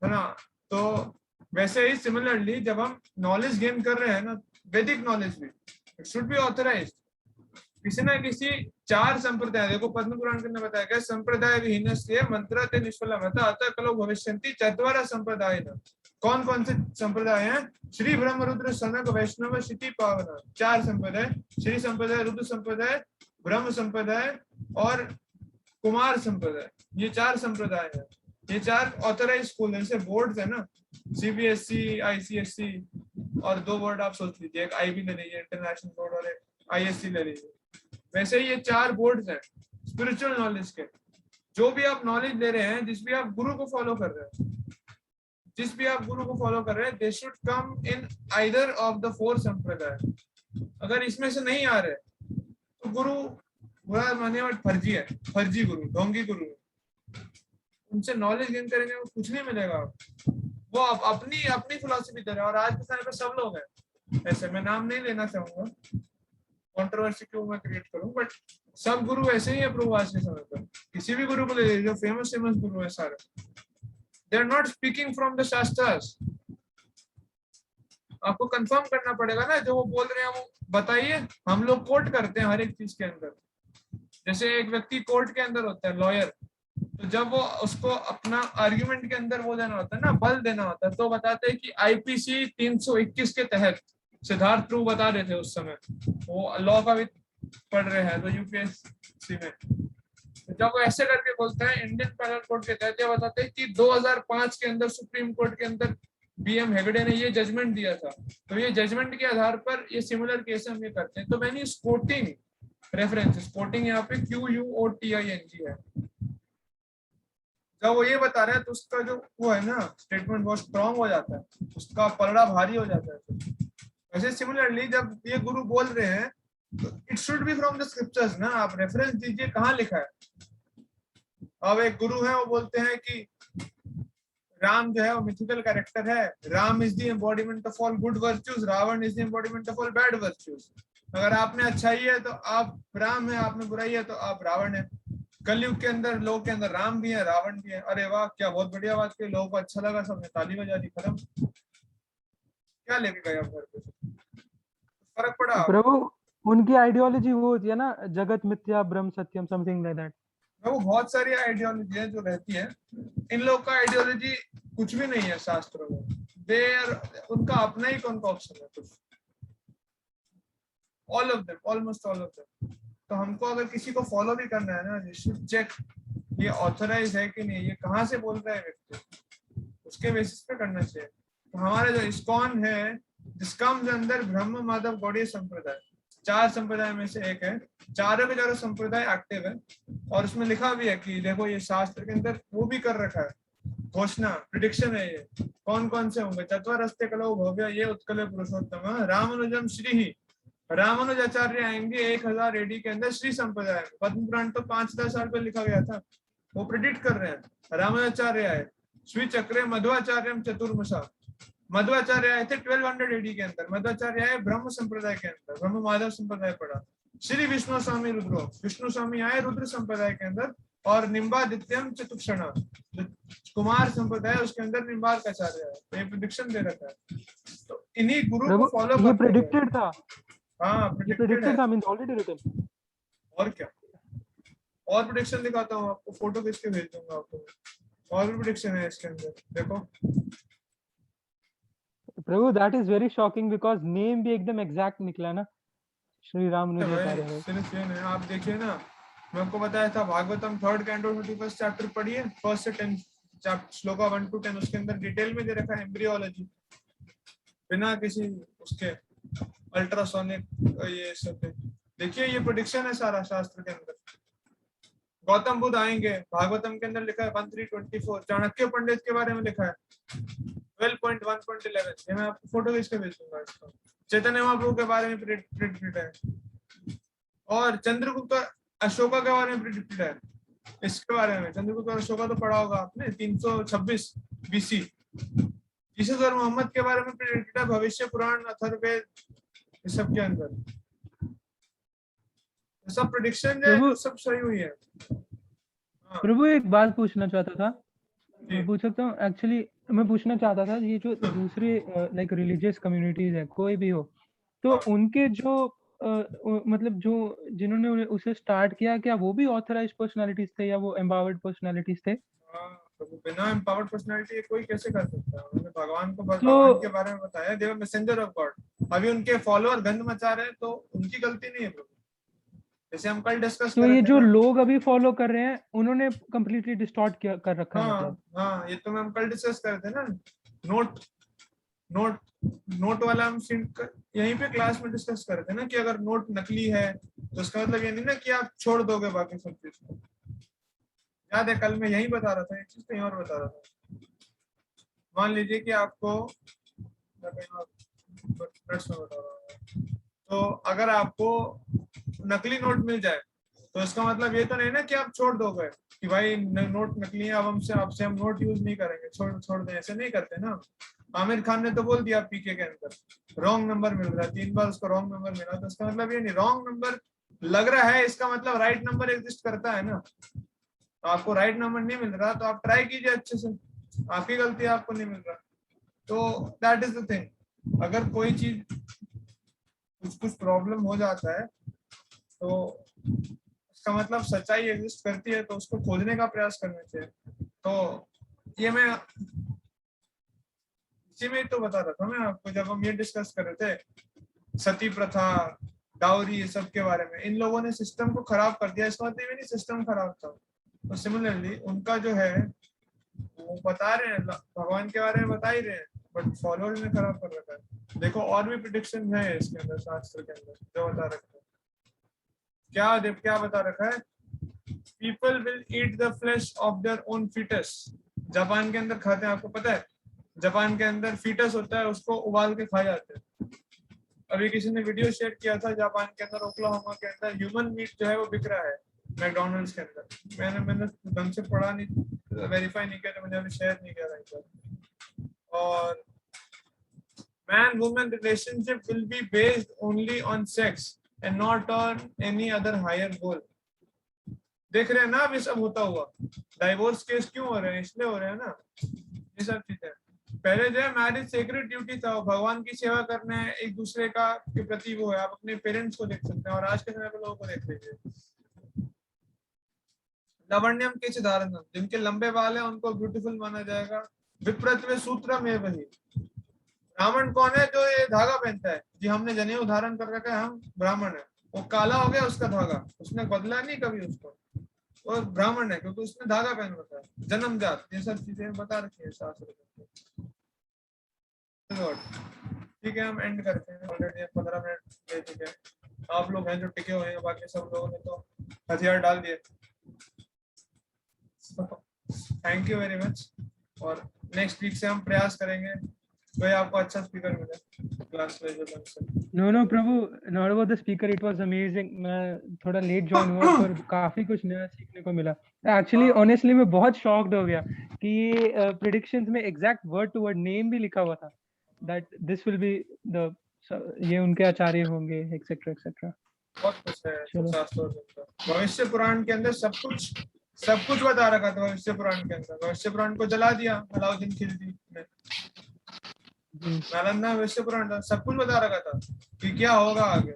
है ना। तो वैसे ही सिमिलरली जब हम नॉलेज गेन कर रहे हैं ना, वैदिक नॉलेज भी, इट शुड बी ऑथराइज्ड। किसी ना किसी 4 संप्रदाय, देखो पद्म पुराण के अंदर बताया गया, संप्रदाय विहीनस्य मंत्रते निष्फलमतः अतः कलो भविष्यन्ति चत्वारः संप्रदायः। कौन कौन से संप्रदाय हैं? श्री ब्रह्म रुद्र सनक वैष्णव क्षिति पावन, 4 संप्रदाय, श्री संप्रदाय, रुद्र संप्रदाय, ब्रह्म संप्रदाय और कुमार संप्रदाय, ये 4 संप्रदाय हैं। ये 4 ऑथराइज स्कूल जैसे बोर्ड है ना, CBSE ICSE, और 2 बोर्ड आप सोच लीजिए, एक IB ले लीजिए इंटरनेशनल बोर्ड, और एक ISC ले लीजिए। वैसे ही ये 4 बोर्ड्स हैं स्पिरिचुअल नॉलेज के। जो भी आप नॉलेज ले रहे हैं, जिस भी आप गुरु को फॉलो कर रहे हैं, जिस भी आप गुरु को फॉलो कर रहे हैं, they should come in either of the 4 संप्रदाय। अगर इसमें से नहीं आ रहे तो गुरु बुरा माने बट फर्जी है, फर्जी गुरु, ढोंगी गुरु है। उनसे नॉलेज गेन करेंगे वो कुछ नहीं मिलेगा। वो अपनी अपनी फिलॉसफी दे रहे हैं, और आज के समय पे सब लोग हैं ऐसे। मैं नाम नहीं लेना चाहूंगा, कंट्रोवर्सी क्यों मैं क्रिएट करूं, बट सब गुरु ऐसे ही है प्रभु आज के समय पर। किसी भी गुरु को ले लीजिए, जो फेमस गुरु है सारे, they are not speaking from the shastras. आपको कंफर्म करना पड़ेगा ना, जो वो बोल रहे हैं वो बताइए। हम लोग कोर्ट करते हैं हर एक चीज के अंदर। जैसे एक व्यक्ति कोर्ट के अंदर होता है लॉयर, तो जब वो उसको अपना आर्ग्यूमेंट के अंदर वो देना होता है ना, बल देना होता है, तो बताते हैं कि IPC 321 के तहत, सिद्धार्थ प्रभु बता रहे थे उस समय, वो लॉ का भी पढ़ रहे हैं तो UPSC में, तो जब वो ऐसे करके बोलते हैं इंडियन पैनल कोड के तहत, ये बताते हैं कि 2005 के अंदर सुप्रीम कोर्ट के अंदर BM हेगड़े ने ये जजमेंट दिया था, तो ये जजमेंट के आधार पर ये सिमिलर केस हम ये करते हैं। तो मैंने कोटिंग रेफरेंसेस, कोटिंग यहाँ पे QUOTING है। जब वो ये बता रहे हैं तो उसका जो वो है ना स्टेटमेंट बहुत स्ट्रॉन्ग हो जाता है, उसका पलड़ा भारी हो जाता है। वैसे सिमिलरली जब ये गुरु बोल रहे हैं तो it should B from the scriptures ना। आप रेफरेंस दीजिए कहाँ लिखा है। अब एक गुरु है वो बोलते हैं कि राम जो है वो मिथिकल कैरेक्टर है, Ram is the embodiment of all good virtues, Ravan is the embodiment of all bad virtues. अगर आपने अच्छाई है तो आप राम है, आपने बुराई है तो आप रावण है। कलयुग के अंदर लोग के अंदर राम भी है, रावण भी है। अरे वाह, क्या बहुत बढ़िया बात की, लोगों को अच्छा लगा, सबने ताली बजा दी, खत्म। क्या लेके गए आप घर पे? फर्क पड़ा? प्रभु उनकी आइडियोलॉजी वो होती है ना, जगत मिथ्या ब्रह्म सत्यम, समथिंग लाइक दैट। वो बहुत सारी आइडियोलॉजी है जो रहती है। इन लोग का आइडियोलॉजी कुछ भी नहीं है शास्त्रों में, उनका अपना ही कॉन्कॉक्शन है कुछ, all of them, almost all of them. तो हमको अगर किसी को फॉलो भी करना है ना, शुड चेक ये ऑथराइज है कि नहीं, ये कहाँ से बोल रहा है व्यक्ति, उसके बेसिस पे करना चाहिए। तो हमारे जो इस्कॉन है, जिसका अंदर ब्रह्म माधव गौड़ीय संप्रदाय 4 संप्रदाय में से एक है, चारों के चारों संप्रदाय एक्टिव है। और उसमें लिखा भी है कि देखो ये शास्त्र के अंदर वो भी कर रखा है, घोषणा, प्रिडिक्शन है ये कौन कौन से होंगे। चतुरस्ते कलो भव्य ये उत्कल पुरुषोत्तम रामानुजम श्री ही, रामानुजाचार्य आएंगे 1000 एडी के अंदर श्री संप्रदाय में। पद्म पुराण तो 5-10 साल पहले लिखा गया था, वो प्रिडिक्ट कर रहे हैं। रामानुजाचार्य आए श्री चक्रे मध्वाचार्य चतुर्मुषा, मध्वाचार्य आए थे 1200 एडी के अंदर, मध्वाचार्य आए ब्रह्म संप्रदाय के अंदर, ब्रह्म माधव संप्रदाय पढ़ा। श्री विष्णु स्वामी रुद्रो, विष्णु स्वामी आए रुद्र संप्रदाय के अंदर। और निम्बादित्यम चतुक्षण, कुमार संप्रदाय उसके अंदर निम्बार्काचार्य है। तो ये प्रिडिक्शन दे रखा है, तो इन्हीं गुरु को फॉलो करते ये हैं। प्रेडिक्टेड था, हाँ ये प्रेडिक्टेड था, मींस ऑलरेडी रिटन। और क्या, और प्रेडिक्शन दिखाता हूँ आपको, फोटो खींच के भेज दूंगा आपको, और भी प्रेडिक्शन है इसके अंदर, देखो। प्रभु that is very shocking because name भी एकदम एग्जैक्ट निकला ना, श्री रामानुजाचार्य है। सिर्फ ये नहीं, आप देखिए ना, मैं आपको बताया था Bhagavatam 3rd canto 31st chapter पढ़िए, 1 से 10 चैप्टर, श्लोका 1 to 10, उसके अंदर डिटेल में दे रखा है एम्ब्रियोलॉजी, बिना किसी उसके अल्ट्रासोनिक ये सब। देखिए ये प्रेडिक्शन है सारा शास्त्र के अंदर। गौतम बुद्ध आएंगे, भागवतम के अंदर लिखा है 1324। चाणक्य पंडित के बारे में लिखा है 12.1.11, ये मैं आपको फोटो खींच के भेज दूंगा इसका। चैतन्य महाप्रभु के बारे में प्रेडिक्टेड है, और चंद्रगुप्त अशोका के बारे में प्रेडिक्टेड है। इसके बारे में चंद्रगुप्त और अशोका तो पढ़ा होगा आपने, 326 BC। जीसस और मोहम्मद के बारे में प्रेडिक्टेड है, भविष्य पुराण, अथर्ववेद, इस सब के अंदर सब प्रेडिक्शन है, सब सही हुई है। प्रभु एक बात पूछना चाहता था, मैं पूछ सकता हूँ? एक्चुअली मैं पूछना चाहता था, ये जो दूसरे लाइक रिलीजियस कम्युनिटीज है, कोई भी हो, तो उनके जो मतलब जो जिन्होंने उसे स्टार्ट किया, क्या वो भी ऑथराइज्ड पर्सनालिटीज थे या वो एम्पावर्ड पर्सनालिटीज थे? बिना एम्पावर्ड पर्सनालिटी कोई कैसे कर सकता है? उन्होंने भगवान को भगवान के बारे में बताया, दे वर मैसेंजर ऑफ गॉड। अभी उनके फॉलोअर गंद मचा रहे हैं, तो उनकी गलती नहीं है प्रभु। जैसे हम कल डिस्कस तो ये जो लोग अभी फॉलो कर रहे हैं, उन्होंने कंप्लीटली डिस्टॉर्ट कर रखा है मतलब। हाँ, ये तो हम कल डिस्कस कर रहे थे ना, नोट वाला हम यहीं पे क्लास में डिस्कस कर रहे थे ना, कि अगर नोट नकली है तो उसका मतलब ये नहीं ना कि आप छोड़ दोगे बाकी सब चीज को। याद है कल मैं यही बता रहा था, एक चीज कहीं और बता रहा था। मान लीजिए कि आपको, तो अगर आपको नकली नोट मिल जाए, तो इसका मतलब ये तो नहीं ना कि आप छोड़ दोगे कि भाई नोट नकली है, अब आपसे हम नोट यूज नहीं करेंगे, छोड़ दें, ऐसे नहीं करते ना। आमिर खान ने तो बोल दिया पीके के अंदर रॉन्ग नंबर मिल रहा है, 3 बार उसको रॉन्ग नंबर मिला, तो इसका मतलब ये नहीं, रॉन्ग नंबर लग रहा है, इसका मतलब राइट नंबर एग्जिस्ट करता है ना। तो आपको राइट नंबर नहीं मिल रहा, तो आप ट्राई कीजिए अच्छे से, आपकी गलती है आपको नहीं मिल रहा। तो दैट इज द थिंग, अगर कोई चीज कुछ प्रॉब्लम हो जाता है, तो इसका मतलब सच्चाई एग्जिस्ट करती है, तो उसको खोजने का प्रयास करना चाहिए। तो ये मैं इसी में तो बता रहा था मैं आपको, जब हम ये डिस्कस कर रहे थे सती प्रथा, डाउरी, ये सब के बारे में। इन लोगों ने सिस्टम को खराब कर दिया, इसका मतलब नहीं सिस्टम खराब था। तो सिमिलरली उनका जो है, वो बता रहे हैं भगवान के बारे में बता ही रहे हैं, बट फॉलोअर्स ने खराब कर रखा है। देखो और भी प्रेडिक्शन है इसके अंदर, शास्त्र के अंदर जो बता रखा है। क्या बता रखा है? People will eat the flesh of their own foetus. Japan के अंदर खाते हैं, आपको पता है? जापान के अंदर फीटस होता है, उसको उबाल के खाए जाते हैं। अभी किसी ने वीडियो शेयर किया था, जापान के अंदर ओक्लाहोमा के अंदर ह्यूमन मीट जो है वो बिक रहा है मैकडॉनल्ड्स के अंदर। मैंने ढंग से पढ़ा नहीं, वेरीफाई नहीं किया, तो मैंने अभी शेयर नहीं किया था। और man women relationship will be based only on sex and not on any other higher goal. देख रहे हैं ना अब ये सब होता हुआ। डाइवोर्स केस क्यों हो रहे हैं? इसलिए हो रहे हैं ना ये सब चीजें। पहले जो है मैरिज सेक्रेट ड्यूटी था, वो भगवान की सेवा करना है, एक दूसरे का के प्रति वो है। आप अपने पेरेंट्स को देख सकते हैं और आज के समय पे लोगों को देख लीजिए। लवण्यम के धारण, जिनके लंबे बाल हैं उनको ब्यूटीफुल माना जाएगा। विप्रत्व सूत्रम है वही। ब्राह्मण कौन है? जो ये धागा पहनता है जी, हमने जनेऊ धारण कर रखा है, हम ब्राह्मण है। वो काला हो गया उसका धागा, उसने बदला नहीं कभी उसको, वो ब्राह्मण है क्योंकि उसने धागा पहन रखा है। जन्मजात, ये सब चीजें बता रखी है शास्त्र में। ठीक है, हम एंड करते हैं, ऑलरेडी 15 मिनट ले चुके हैं। आप लोग हैं जो टिके हुए हैं, बाकी सब लोगों ने तो हथियार डाल दिए। Thank you very much. और नेक्स्ट वीक से हम प्रयास करेंगे कोई आपको अच्छा स्पीकर मिले क्लास में जो ढंग से। No, Prabhu, not about the speaker, it was amazing. मैं थोड़ा लेट ज्वाइन हुआ पर काफी कुछ नया सीखने को मिला। एक्चुअली ऑनेस्टली मैं बहुत शॉक्ड हो गया कि ये प्रेडिक्शंस में exact word to word name भी लिखा हुआ था, that this will be the, ये उनके आचार्य होंगे एक्सेट्रा एक्सेट्रा। बहुत कुछ है चलो। शास्त्रों में। भविष्य पुराण के अंदर सब कुछ बता रखा था। भविष्य पुराण के अंदर, भविष्य पुराण को जला दिया अलाउद्दीन खिलजी ने। नालंदा भविष्य पुराण सब कुछ बता रखा था कि क्या होगा आगे।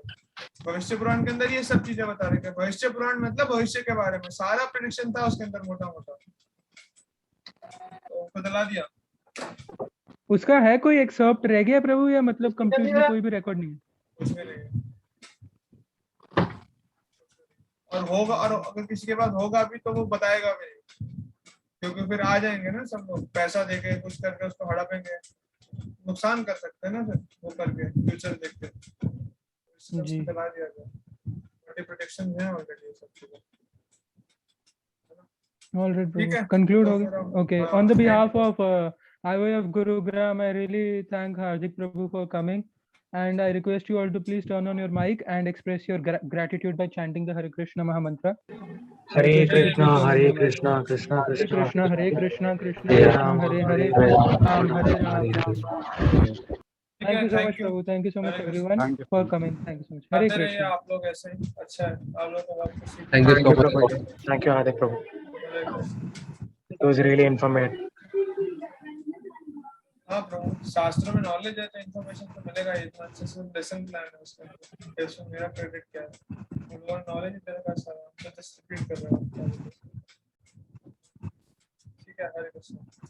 भविष्य पुराण के अंदर ये सब चीजें बता रखी है। भविष्य पुराण मतलब भविष्य के बारे में सारा प्रेडिक्शन था उसके अंदर, मोटा मोटा, तो बदला दिया। उसका है कोई एक्सर्प्ट रह गया प्रभु, या मतलब कंप्लीटली कोई भी रिकॉर्ड नहीं है? कुछ भी नहीं है। और होगा, और अगर किसी के पास होगा भी तो वो बताएगा भी नहीं, क्योंकि फिर आ जाएंगे ना सब लोग पैसा देके कुछ करके उसको हड़पेंगे, नुकसान कर सकते हैं ना फिर वो करके फ्यूचर देखते। जी। बता दिया गया, प्रोटेक्शन है ऑलरेडी सब चीजें। All right, ठीक Prabhu. है, Conclude तो हो फिर गया? हम, Okay. हाँ, On the end behalf कर- of IOF Gurugram, I really thank Hardik Prabhu for coming, and I request you all to please turn on your mic and express your gratitude by chanting the Hare Krishna Maha Mantra. Hare I request you to Krishna, please turn on Hare your mic. Krishna, Krishna Hare Krishna, Krishna, Hare Krishna, Krishna Hare Krishna, Rama, Hare Hare Hare, Rama, Ram Hare Ram, Hare Ram Hare. ठीक Thank है, you so much, thank you. Prabhu. Thank you so much, Hare everyone, Thank you. for coming. Thank you so much. Hare करते रहिए Krishna. आप लोग ऐसे ही। अच्छा है, आप लोगों को बहुत कुछ सीखने thank you Thank so you, much. Prabhuji. Thanक you, Hardik Prabhu. को मिलेगा। It was really informative. हाँ प्रभु, शास्त्रों में नॉलेज है तो इन्फॉर्मेशन तो मिलेगा ही। इतना अच्छे से लेसन प्लान है उसका, इसमें मेरा क्रेडिट क्या है? उन लोगों ने नॉलेज ही तेरे पास सारा, तो जस्ट रिपीट कर रहा हूँ। ठीक है, हरे कृष्ण।